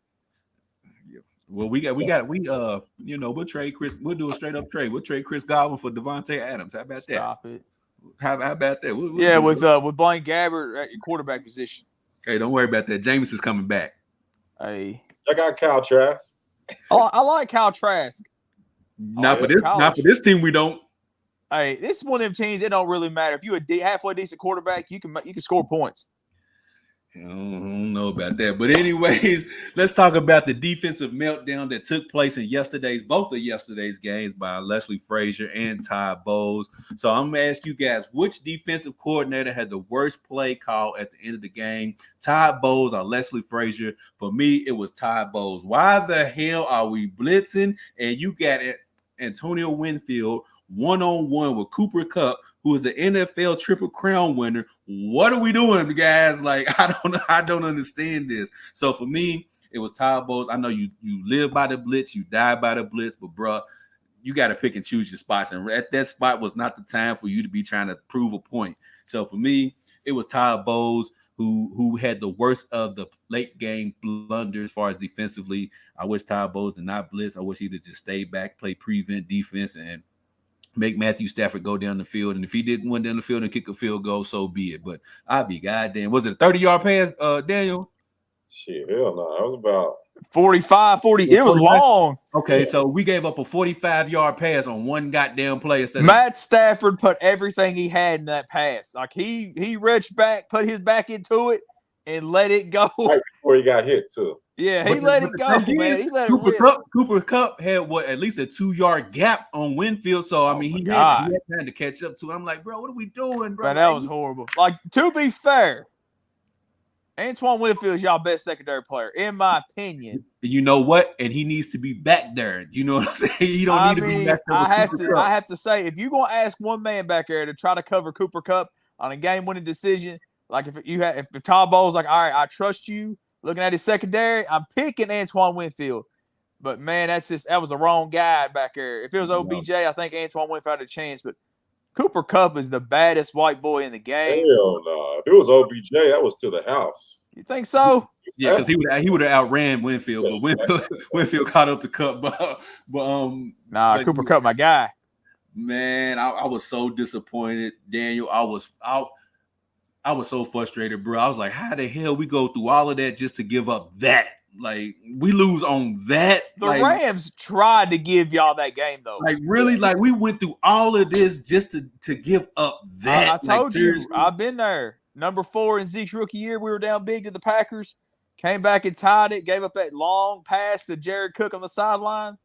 Well, we'll trade Chris. We'll do a straight up trade. We'll trade Chris Godwin for Devontae Adams. How about that? Stop it. How about that? We'll with Blaine Gabbert at your quarterback position. Hey, don't worry about that. Jameis is coming back. Hey, I got Kyle Trask. I like Kyle Trask. Not for this team. We don't. Hey, this is one of them teams. It don't really matter if you a halfway decent quarterback. You can score points. I don't know about that. But anyways, let's talk about the defensive meltdown that took place in both of yesterday's games by Leslie Frazier and Todd Bowles. So I'm going to ask you guys, which defensive coordinator had the worst play call at the end of the game? Todd Bowles or Leslie Frazier? For me, it was Todd Bowles. Why the hell are we blitzing? And you got Antonio Winfield one-on-one with Cooper Kupp, who is the NFL Triple Crown winner. What are we doing, guys? Like, I don't understand this. So for me, it was Todd Bowles. I know you live by the blitz, you die by the blitz, but bro, you got to pick and choose your spots. And at that spot was not the time for you to be trying to prove a point. So for me, it was Todd Bowles who had the worst of the late game blunders as far as defensively. I wish Todd Bowles did not blitz. I wish he'd have just stayed back, play prevent defense, and make Matthew Stafford go down the field. And if he didn't win down the field and kick a field goal, so be it. But I'd be goddamn. Was it a 30-yard pass, Daniel? Shit, hell no. It was about 45, 40. It was long. Okay, Yeah. so we gave up a 45-yard pass on one goddamn play. Matt Stafford put everything he had in that pass. Like he reached back, put his back into it, and let it go. right before he got hit too. Yeah, he let it go, man. He let it rip. Cooper Kupp had at least a 2-yard gap on Winfield. So I mean, he had time to catch up to. I'm like, bro, what are we doing, bro? Man, that was horrible. Like, to be fair, Antoine Winfield is y'all best secondary player, in my opinion. You know what? And he needs to be back there. You know what I'm saying? You don't need to be back there. I have to say, if you're gonna ask one man back there to try to cover Cooper Kupp on a game-winning decision, like if Todd Bowles like, all right, I trust you. Looking at his secondary, I'm picking Antoine Winfield. But man, that was the wrong guy back there. If it was OBJ, I think Antoine Winfield had a chance. But Cooper Kupp is the baddest white boy in the game. Hell no. If it was OBJ, that was to the house. You think so? Yeah, because he would have outran Winfield, but Winfield caught up to Kupp. But Cooper Kupp, my guy. Man, I was so disappointed, Daniel. I was so frustrated, bro. I was like, how the hell we go through all of that just to give up that? Like, we lose on that. The Rams tried to give y'all that game, though. Like, really? Like, we went through all of this just to give up that. I told you. I've been there. Number 4 in Zeke's rookie year, we were down big to the Packers. Came back and tied it. Gave up that long pass to Jared Cook on the sideline.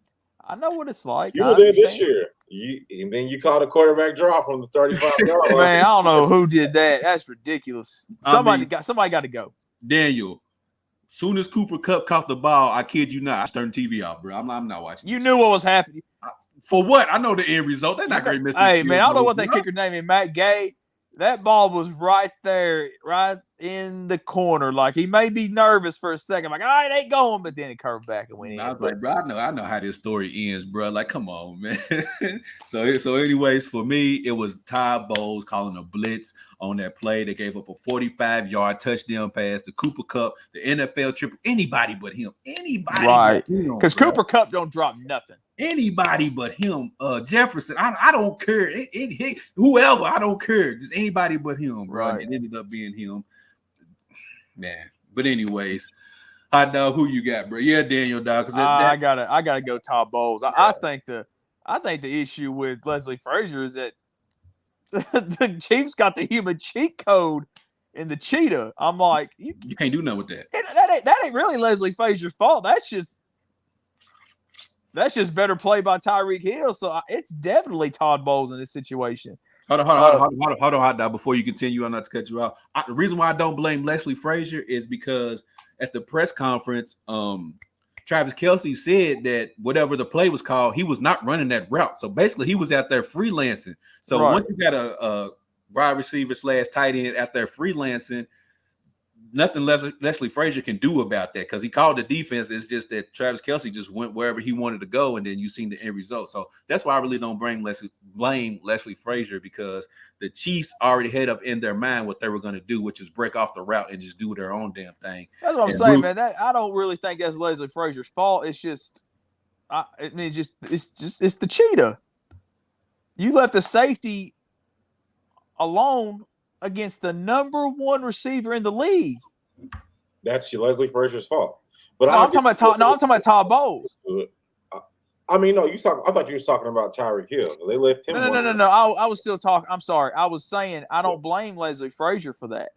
I know what it's like. You were there this year. And then you caught a quarterback draw from the 35-yard line. Man, I don't know who did that. That's ridiculous. Somebody got to go. Daniel, soon as Cooper Kupp caught the ball, I kid you not, I turned the TV off, bro. I'm not watching. You knew what was happening. For what? I know the end result. They're not great. Hey, man, I don't know what that kicker's name is. Matt Gay. That ball was right there, right in the corner. Like, he may be nervous for a second. Like, all right, ain't going, but then it curved back and went in. I was like, bro, I know how this story ends, bro. Like, come on, man. So anyways, for me, it was Todd Bowles calling a blitz on that play. They gave up a 45-yard touchdown pass to Cooper Kupp, the NFL triple. Anybody but him. Anybody right. but him. Because Cooper Kupp don't drop nothing. Anybody but him. Jefferson, I don't care. Whoever, I don't care. Just anybody but him, bro. Right. It ended up being him. Man. But anyways, Hot Dog, who you got, bro? Yeah, Daniel, dog. I gotta go Todd Bowles. I think the issue with Leslie Frazier is that the Chiefs got the human cheat code in the cheetah. I'm like, you can't do nothing with that. That ain't really Leslie Frazier's fault. That's just better play by Tyreek Hill. So it's definitely Todd Bowles in this situation. Hold on, Hot Dog. Before you continue, I'm not to cut you off. The reason why I don't blame Leslie Frazier is because at the press conference, Travis Kelce said that whatever the play was called, he was not running that route. So basically, he was out there freelancing. So once you got a wide receiver / tight end out there freelancing, nothing Leslie Frazier can do about that because he called the defense. It's just that Travis Kelce just went wherever he wanted to go, and then you seen the end result. So that's why I really don't blame Leslie Frazier, because the Chiefs already had up in their mind what they were going to do, which is break off the route and just do their own damn thing. That's what I'm saying, man. I don't really think that's Leslie Frazier's fault. It's just, it's the cheetah. You left the safety alone against the number 1 receiver in the league. That's Leslie Frazier's fault. But I'm talking about Todd Bowles. I mean, no, I thought you were talking about Tyreek Hill. They left him. No. I was still talking. I'm sorry. I was saying I don't blame Leslie Frazier for that.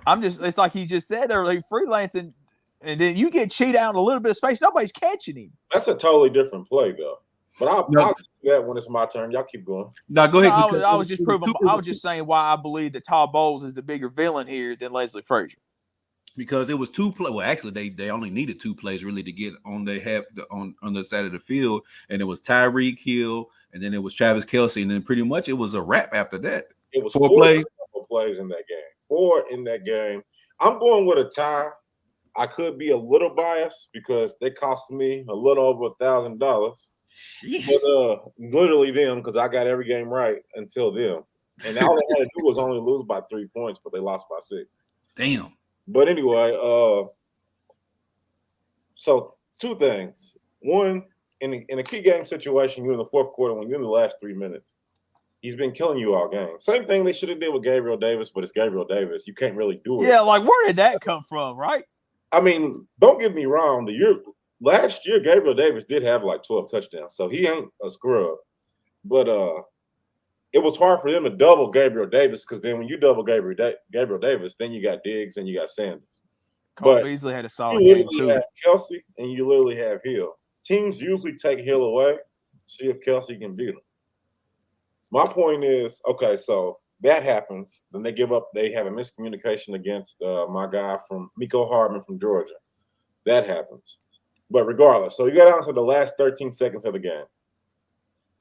It's like he just said they're like freelancing, and then you get cheated out in a little bit of space. Nobody's catching him. That's a totally different play, though. But I'll do that when it's my turn. Y'all keep going. No, go ahead. I was just saying why I believe that Todd Bowles is the bigger villain here than Leslie Frazier. Because it was 2 plays. Well, actually, they only needed 2 plays really to get on the side of the field, and it was Tyreek Hill, and then it was Travis Kelce, and then pretty much it was a wrap after that. It was 4 plays in that game. 4 in that game. I'm going with a tie. I could be a little biased because they cost me a little over $1,000. But literally them, because I got every game right until them. And all they had to do was only lose by 3 points, but they lost by 6. Damn. But anyway, so 2 things. One, in a key game situation, you're in the fourth quarter, when you're in the last 3 minutes, he's been killing you all game. Same thing they should have did with Gabriel Davis, but it's Gabriel Davis. You can't really do it. Yeah, like where did that come from, right? I mean, don't get me wrong. Last year, Gabriel Davis did have like 12 touchdowns, so he ain't a scrub. But it was hard for them to double Gabriel Davis, because then when you double Gabriel Davis, then you got Diggs and you got Sanders. Cole Beasley had a solid you game literally too. have Kelsey and you literally have Hill. Teams usually take Hill away, see if Kelsey can beat him. My point is, okay, so that happens. Then they give up. They have a miscommunication against my guy from Miko Hardman from Georgia. That happens. But regardless, so you got down to the last 13 seconds of the game.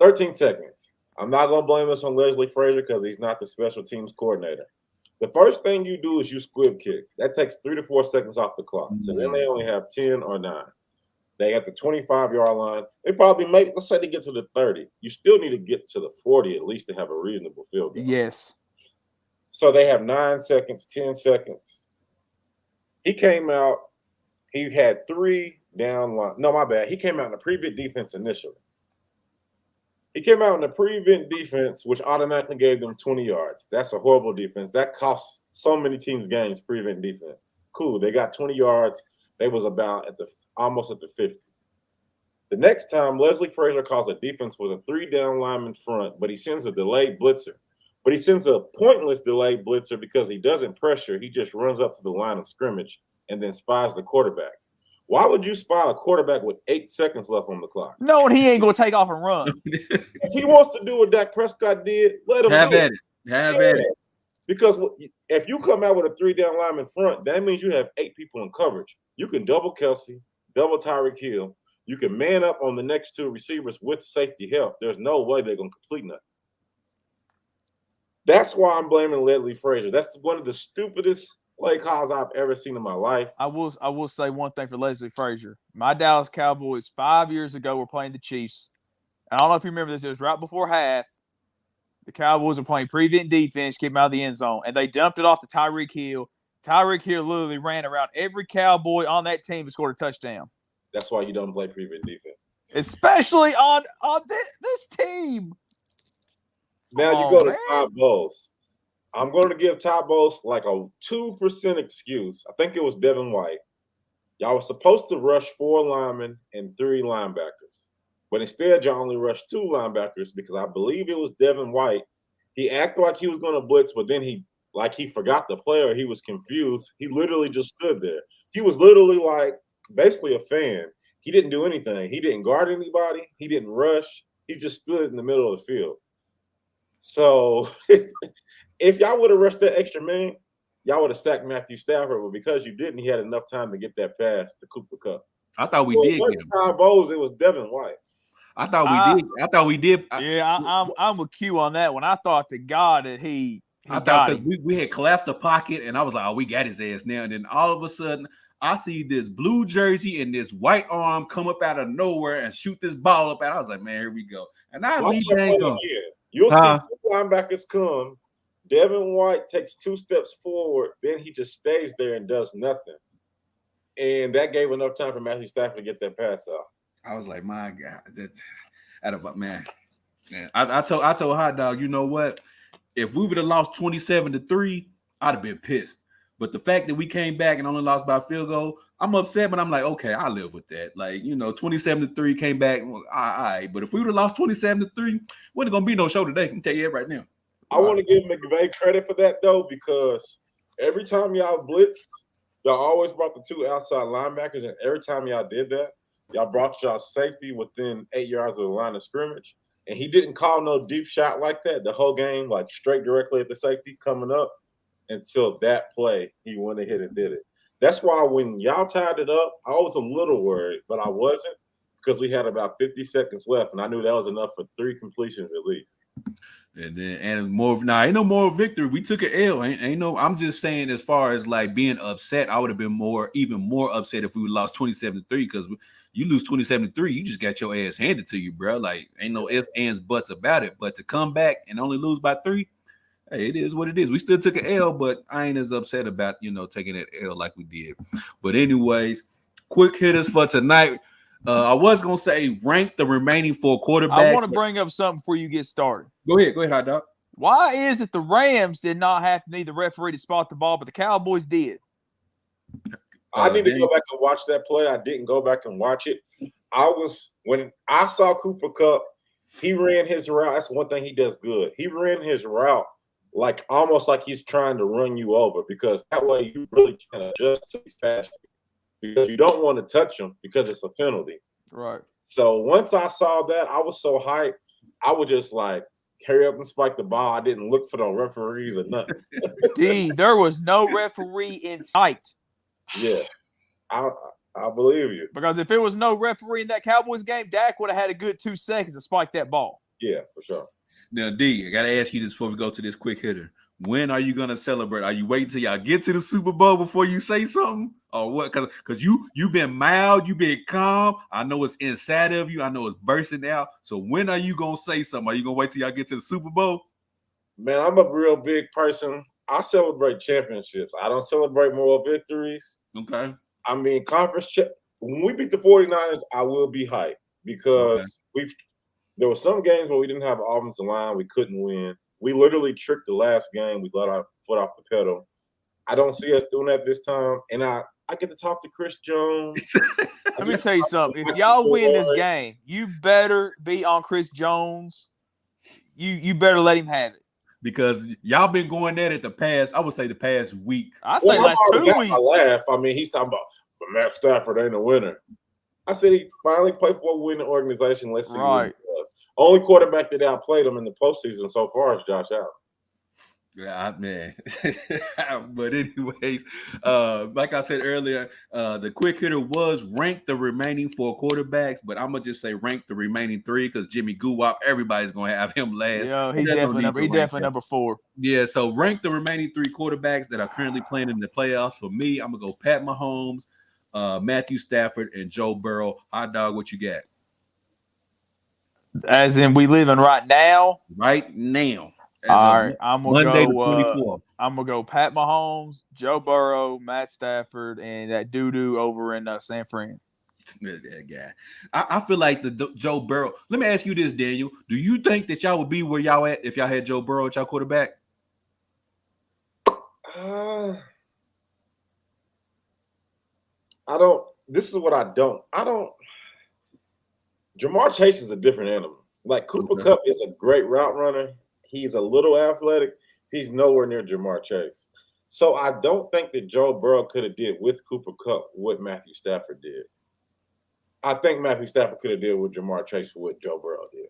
13 seconds. I'm not going to blame this on Leslie Frazier because he's not the special teams coordinator. The first thing you do is you squib kick. That takes 3 to 4 seconds off the clock. So then they only have 10 or 9. They at the 25-yard line. They probably let's say they get to the 30. You still need to get to the 40 at least to have a reasonable field goal. Yes. So they have 9 seconds, 10 seconds. He came out. He had 3 down line. No, my bad. He came out in the prevent defense initially. He came out in the prevent defense, which automatically gave them 20 yards. That's a horrible defense. That costs so many teams games, prevent defense. Cool. They got 20 yards. They was about almost at the 50. The next time, Leslie Frazier calls a defense with a 3 down lineman front, but he sends a delayed blitzer. But he sends a pointless delayed blitzer because he doesn't pressure. He just runs up to the line of scrimmage and then spies the quarterback. Why would you spy a quarterback with 8 seconds left on the clock? Knowing he ain't going to take off and run. If he wants to do what Dak Prescott did, let him Have do at it. Have at it. Because if you come out with a 3 down lineman front, that means you have 8 people in coverage. You can double Kelsey, double Tyreek Hill. You can man up on the next 2 receivers with safety help. There's no way they're going to complete nothing. That's why I'm blaming Leslie Frazier. That's one of the stupidest play calls I've ever seen in my life. I will say one thing for Leslie Frazier. My Dallas Cowboys 5 years ago were playing the Chiefs. I don't know if you remember this. It was right before half. The Cowboys were playing prevent defense, keep them out of the end zone, and they dumped it off to Tyreek Hill. Tyreek Hill literally ran around every Cowboy on that team and scored a touchdown. That's why you don't play prevent defense. Especially on this team. Now you go to Todd Bowles. I'm going to give Todd Bowles like a 2% excuse. I think it was Devin White. Y'all were supposed to rush 4 linemen and 3 linebackers. But instead, y'all only rushed 2 linebackers because I believe it was Devin White. He acted like he was going to blitz, but then he forgot the play or he was confused. He literally just stood there. He was literally like basically a fan. He didn't do anything. He didn't guard anybody. He didn't rush. He just stood in the middle of the field. So if y'all would have rushed that extra man, y'all would have sacked Matthew Stafford. But because you didn't, he had enough time to get that pass to Cooper Kupp. I thought we did get him. Todd Bowles, it was Devin White. I thought we did. Yeah, I'm with Q on that one. I thought to God that he I thought we had collapsed the pocket, and I was like, oh, we got his ass now. And then all of a sudden, I see this blue jersey and this white arm come up out of nowhere and shoot this ball up. And I was like, man, here we go. And I leave that go. You'll see 2 linebackers come. Devin White takes 2 steps forward. Then he just stays there and does nothing. And that gave enough time for Matthew Stafford to get that pass off. I was like, my God, that's out of man. I told Hot Dog, you know what? If we would have lost 27-3, I'd have been pissed. But the fact that we came back and only lost by a field goal, I'm upset, but I'm like, okay, I live with that. Like, 27-3 came back. All right. But if we would have lost 27-3, wasn't going to be no show today. I can tell you that right now. I want to give McVay credit for that, though, because every time y'all blitzed, y'all always brought the 2 outside linebackers. And every time y'all did that, y'all brought y'all safety within 8 yards of the line of scrimmage. And he didn't call no deep shot like that the whole game, like straight directly at the safety coming up until that play. He went ahead and did it. That's why when y'all tied it up, I was a little worried, but I wasn't because we had about 50 seconds left, and I knew that was enough for 3 completions at least. And more. Now, ain't no more victory. We took an L. Ain't no. I'm just saying, as far as like being upset, I would have been even more upset if we would lost 27-3 because you lose 27-3, you just got your ass handed to you, bro. Like, ain't no ifs, ands, buts about it. But to come back and only lose by 3, hey, it is what it is. We still took an L, but I ain't as upset about, taking that L like we did. But anyways, quick hitters for tonight. I was gonna say rank the remaining 4 quarterbacks. I want to bring up something before you get started. Go ahead, hot dog. Why is it the Rams did not have to need the referee to spot the ball, but the Cowboys did? I need to go back and watch that play. I didn't go back and watch it. When I saw Cooper Kupp, he ran his route. That's one thing he does good. He ran his route almost like he's trying to run you over, because that way you really can adjust to his pass, because you don't want to touch him because it's a penalty. Right. So once I saw that, I was so hyped. I would just hurry up and spike the ball. I didn't look for no referees or nothing. D, there was no referee in sight. Yeah, I believe you. Because if it was no referee in that Cowboys game, Dak would have had a good 2 seconds to spike that ball. Yeah, for sure. Now, D, I got to ask you this before we go to this quick hitter. When are you going to celebrate? Are you waiting till y'all get to the Super Bowl before you say something? Or what? Because you've been mild, you've been calm. I know it's inside of you. I know it's bursting out. So when are you going to say something? Are you going to wait till y'all get to the Super Bowl? Man, I'm a real big person. I celebrate championships. I don't celebrate moral victories. Okay. I mean, when we beat the 49ers, I will be hyped, because there were some games where we didn't have an offensive line. We couldn't win. We literally tricked the last game. We let our foot off the pedal. I don't see us doing that this time. And I get to talk to Chris Jones. Let me tell you something. If y'all win this game, you better be on Chris Jones. You better let him have it. Because y'all been going at it the past week. I say last 2 weeks. I laugh. I mean, he's talking about, but Matt Stafford ain't a winner. I said he finally played for a winning organization. Let's see what he does. Only quarterback that outplayed him in the postseason so far is Josh Allen. Yeah, man. But anyways, like I said earlier, the quick hitter was rank the remaining 4 quarterbacks, but I'm gonna just say rank the remaining 3, because Jimmy Guwap, everybody's gonna have him last. Yeah, he's definitely number 4. Yeah, so rank the remaining 3 quarterbacks that are currently playing in the playoffs. For me, I'm gonna go Pat Mahomes, Matthew Stafford, and Joe Burrow. Hot dog, what you got? As in, we living right now. Right now. All right, I'm gonna Monday go. I'm gonna go Pat Mahomes, Joe Burrow, Matt Stafford, and that doo over in San Fran. That guy. I feel like the Joe Burrow. Let me ask you this, Daniel. Do you think that y'all would be where y'all at if y'all had Joe Burrow at y'all quarterback? I don't. This is what I don't. Jamar Chase is a different animal. Like Cooper Kupp is a great route runner. He's a little athletic. He's nowhere near Jamar Chase. So I don't think that Joe Burrow could have did with Cooper Kupp what Matthew Stafford did. I think Matthew Stafford could have did with Jamar Chase what Joe Burrow did.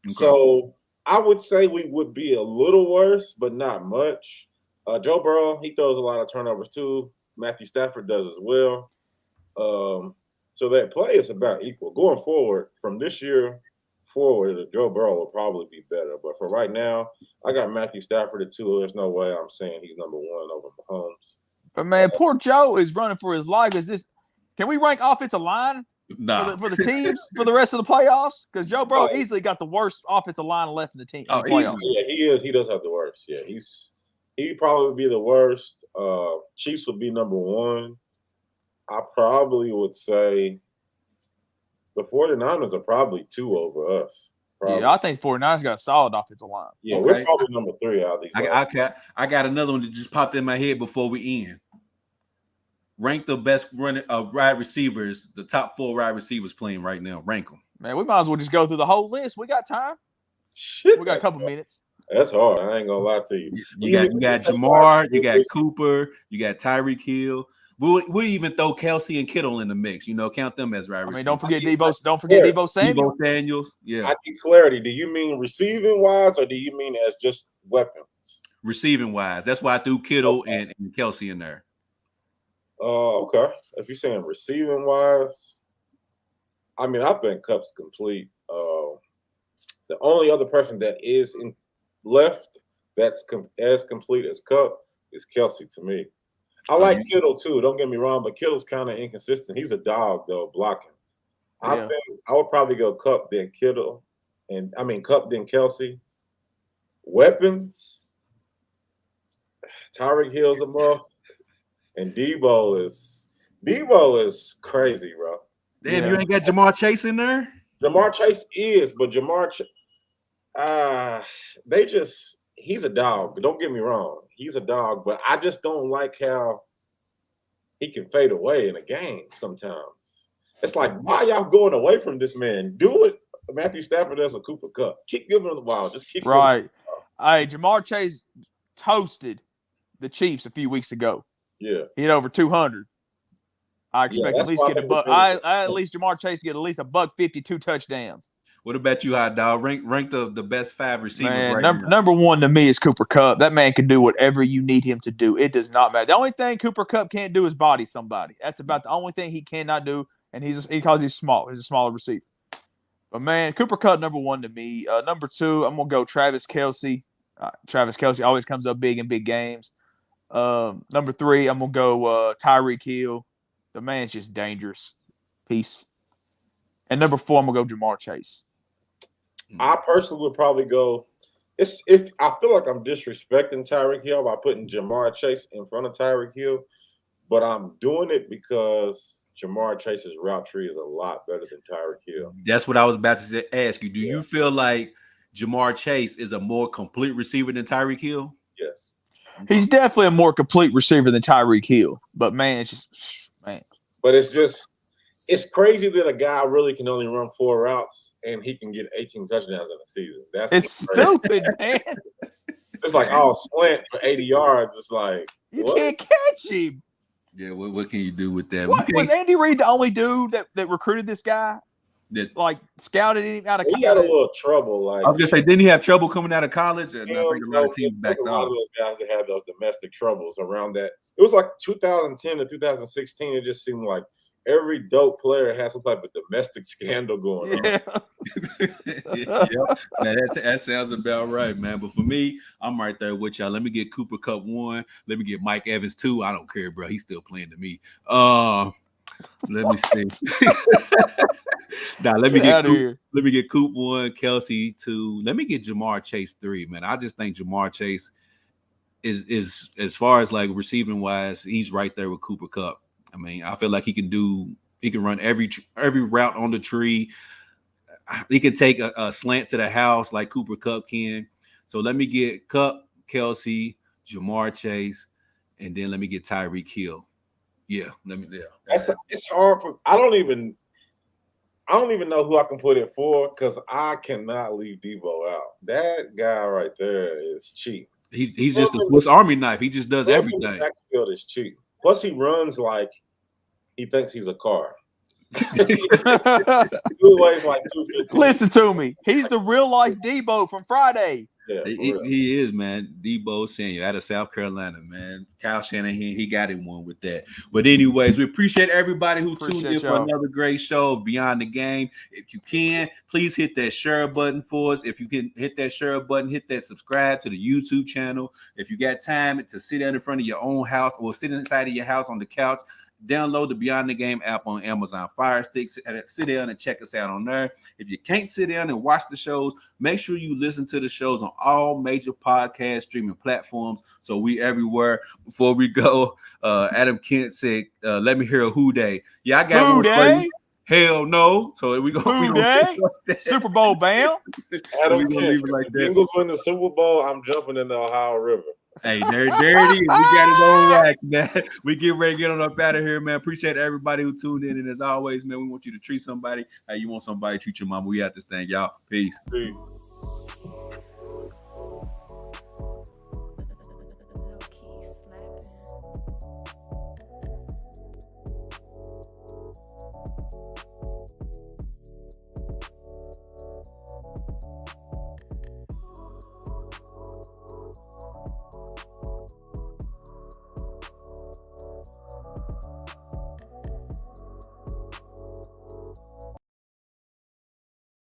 Okay. So I would say we would be a little worse, but not much. Joe Burrow, he throws a lot of turnovers too. Matthew Stafford does as well. So that play is about equal. Going forward, from this year forward, Joe Burrow will probably be better. But for right now, I got Matthew Stafford at 2. There's no way I'm saying he's number 1 over Mahomes. But man, poor Joe is running for his life. Can we rank offensive line for the teams for the rest of the playoffs? Because Joe Burrow easily got the worst offensive line left in the team. Yeah, he is. He does have the worst. Yeah, he'd probably be the worst. Chiefs would be number 1. I probably would say the 49ers are probably 2 over us. Probably. Yeah, I think 49ers got a solid offensive line. Yeah, we're probably number 3 out of these. I got another one that just popped in my head before we end. Rank the best wide receivers, the top 4 wide receivers playing right now. Rank them. Man, we might as well just go through the whole list. We got time. Shit, we got a couple minutes. That's hard. I ain't gonna lie to you. You got Jamar, you got Cooper, you got Tyreek Hill. We'll even throw Kelsey and Kittle in the mix. Count them as wide receivers. I mean, don't forget Deebo Samuel. Deebo Samuels. Yeah. I need clarity. Do you mean receiving wise, or do you mean as just weapons? Receiving wise. That's why I threw Kittle and Kelsey in there. Okay. If you're saying receiving wise, I mean, I think Kupp's complete. The only other person that is left that's as complete as Kupp is Kelsey to me. I like Kittle too. Don't get me wrong, but Kittle's kind of inconsistent. He's a dog though, blocking. I think I would probably go Kupp then Kittle, Kupp then Kelsey. Weapons, Tyreek Hill's a muff, and Debo is crazy, bro. Damn, you ain't got Jamar Chase in there? Jamar Chase is, but he's a dog. Don't get me wrong. He's a dog, but I just don't like how he can fade away in a game sometimes. It's like, why y'all going away from this man? Do it. Matthew Stafford as a Cooper Kupp. Keep giving him the ball. Just keep right. Hey, Jamar Chase toasted the Chiefs a few weeks ago. Yeah. He had over 200. I expect at least get a buck. At least Jamar Chase get at least $152 touchdowns. What about you, Hot Dog? Rank the best 5 receivers man, now. Number one to me is Cooper Kupp. That man can do whatever you need him to do. It does not matter. The only thing Cooper Kupp can't do is body somebody. That's about the only thing he cannot do, and because he's small. He's a smaller receiver. But, man, Cooper Kupp, number one to me. Number two, I'm going to go Travis Kelce. Travis Kelce always comes up big in big games. Number three, I'm going to go Tyreek Hill. The man's just dangerous. Peace. And number four, I'm going to go Jamar Chase. I personally would probably go if I feel like I'm disrespecting Tyreek Hill by putting Jamar Chase in front of Tyreek Hill, but I'm doing it because Jamar Chase's route tree is a lot better than Tyreek Hill. That's what I was about to ask you. Do you feel like Jamar Chase is a more complete receiver than Tyreek Hill? Yes. He's definitely a more complete receiver than Tyreek Hill. But, man, it's crazy that a guy really can only run 4 routes and he can get 18 touchdowns in a season. It's stupid, man. It's like slant for 80 yards. It's like you can't catch him. Yeah, what can you do with that? Was Andy Reid the only dude that recruited this guy? That scouted him out of college? He had a little trouble. I was gonna say, didn't he have trouble coming out of college? And I think a lot of teams backed off. A lot of those guys that had those domestic troubles around that. It was like 2010 to 2016. It just seemed like every dope player has some type of domestic scandal going on. That sounds about right, man. But for me, I'm right there with y'all. Let me get Cooper Kupp 1. Let me get Mike Evans 2. I don't care, bro. He's still playing to me. Let me see. Let me get Coop 1, Kelce 2. Let me get Jamar Chase 3, man. I just think Jamar Chase is as far as like receiving wise, he's right there with Cooper Kupp. I mean, I feel like he can run every route on the tree. He can take a slant to the house like Cooper Kupp can. So let me get Kupp, Kelce, Jamar Chase, and then let me get Tyreek Hill. Yeah, It's hard for I don't even know who I can put it for because I cannot leave Debo out. That guy right there is cheap. He's just a Swiss Army knife. He just does everything. The backfield is cheap. Plus, he runs like he thinks he's a car. Listen to me. He's the real life Debo from Friday. Yeah, he is, man. Debo Senior out of South Carolina, man. Kyle Shanahan, he got him one with that. But anyways, we appreciate everybody who tuned in for another great show of Beyond the Game. If you can, please hit that share button for us. If you can hit that share button, hit that subscribe to the YouTube channel. If you got time to sit down in front of your own house or sit inside of your house on the couch, download the Beyond the Game app on Amazon Fire Stick. Sit down and check us out on there. If you can't sit down and watch the shows, make sure you listen to the shows on all major podcast streaming platforms. So we everywhere. Before we go, Adam Kent said, let me hear a who day. Yeah, I got who day? Hell no. So we go. Who day? Super Bowl bound. Adam Kent, if the Bengals win the Super Bowl, I'm jumping in the Ohio River. Hey, there it is. We got it on rack, man. We get ready to get on up out of here, man. Appreciate everybody who tuned in. And as always, man, we want you to treat somebody how you want somebody to treat your mama. We got this thing, y'all. Peace.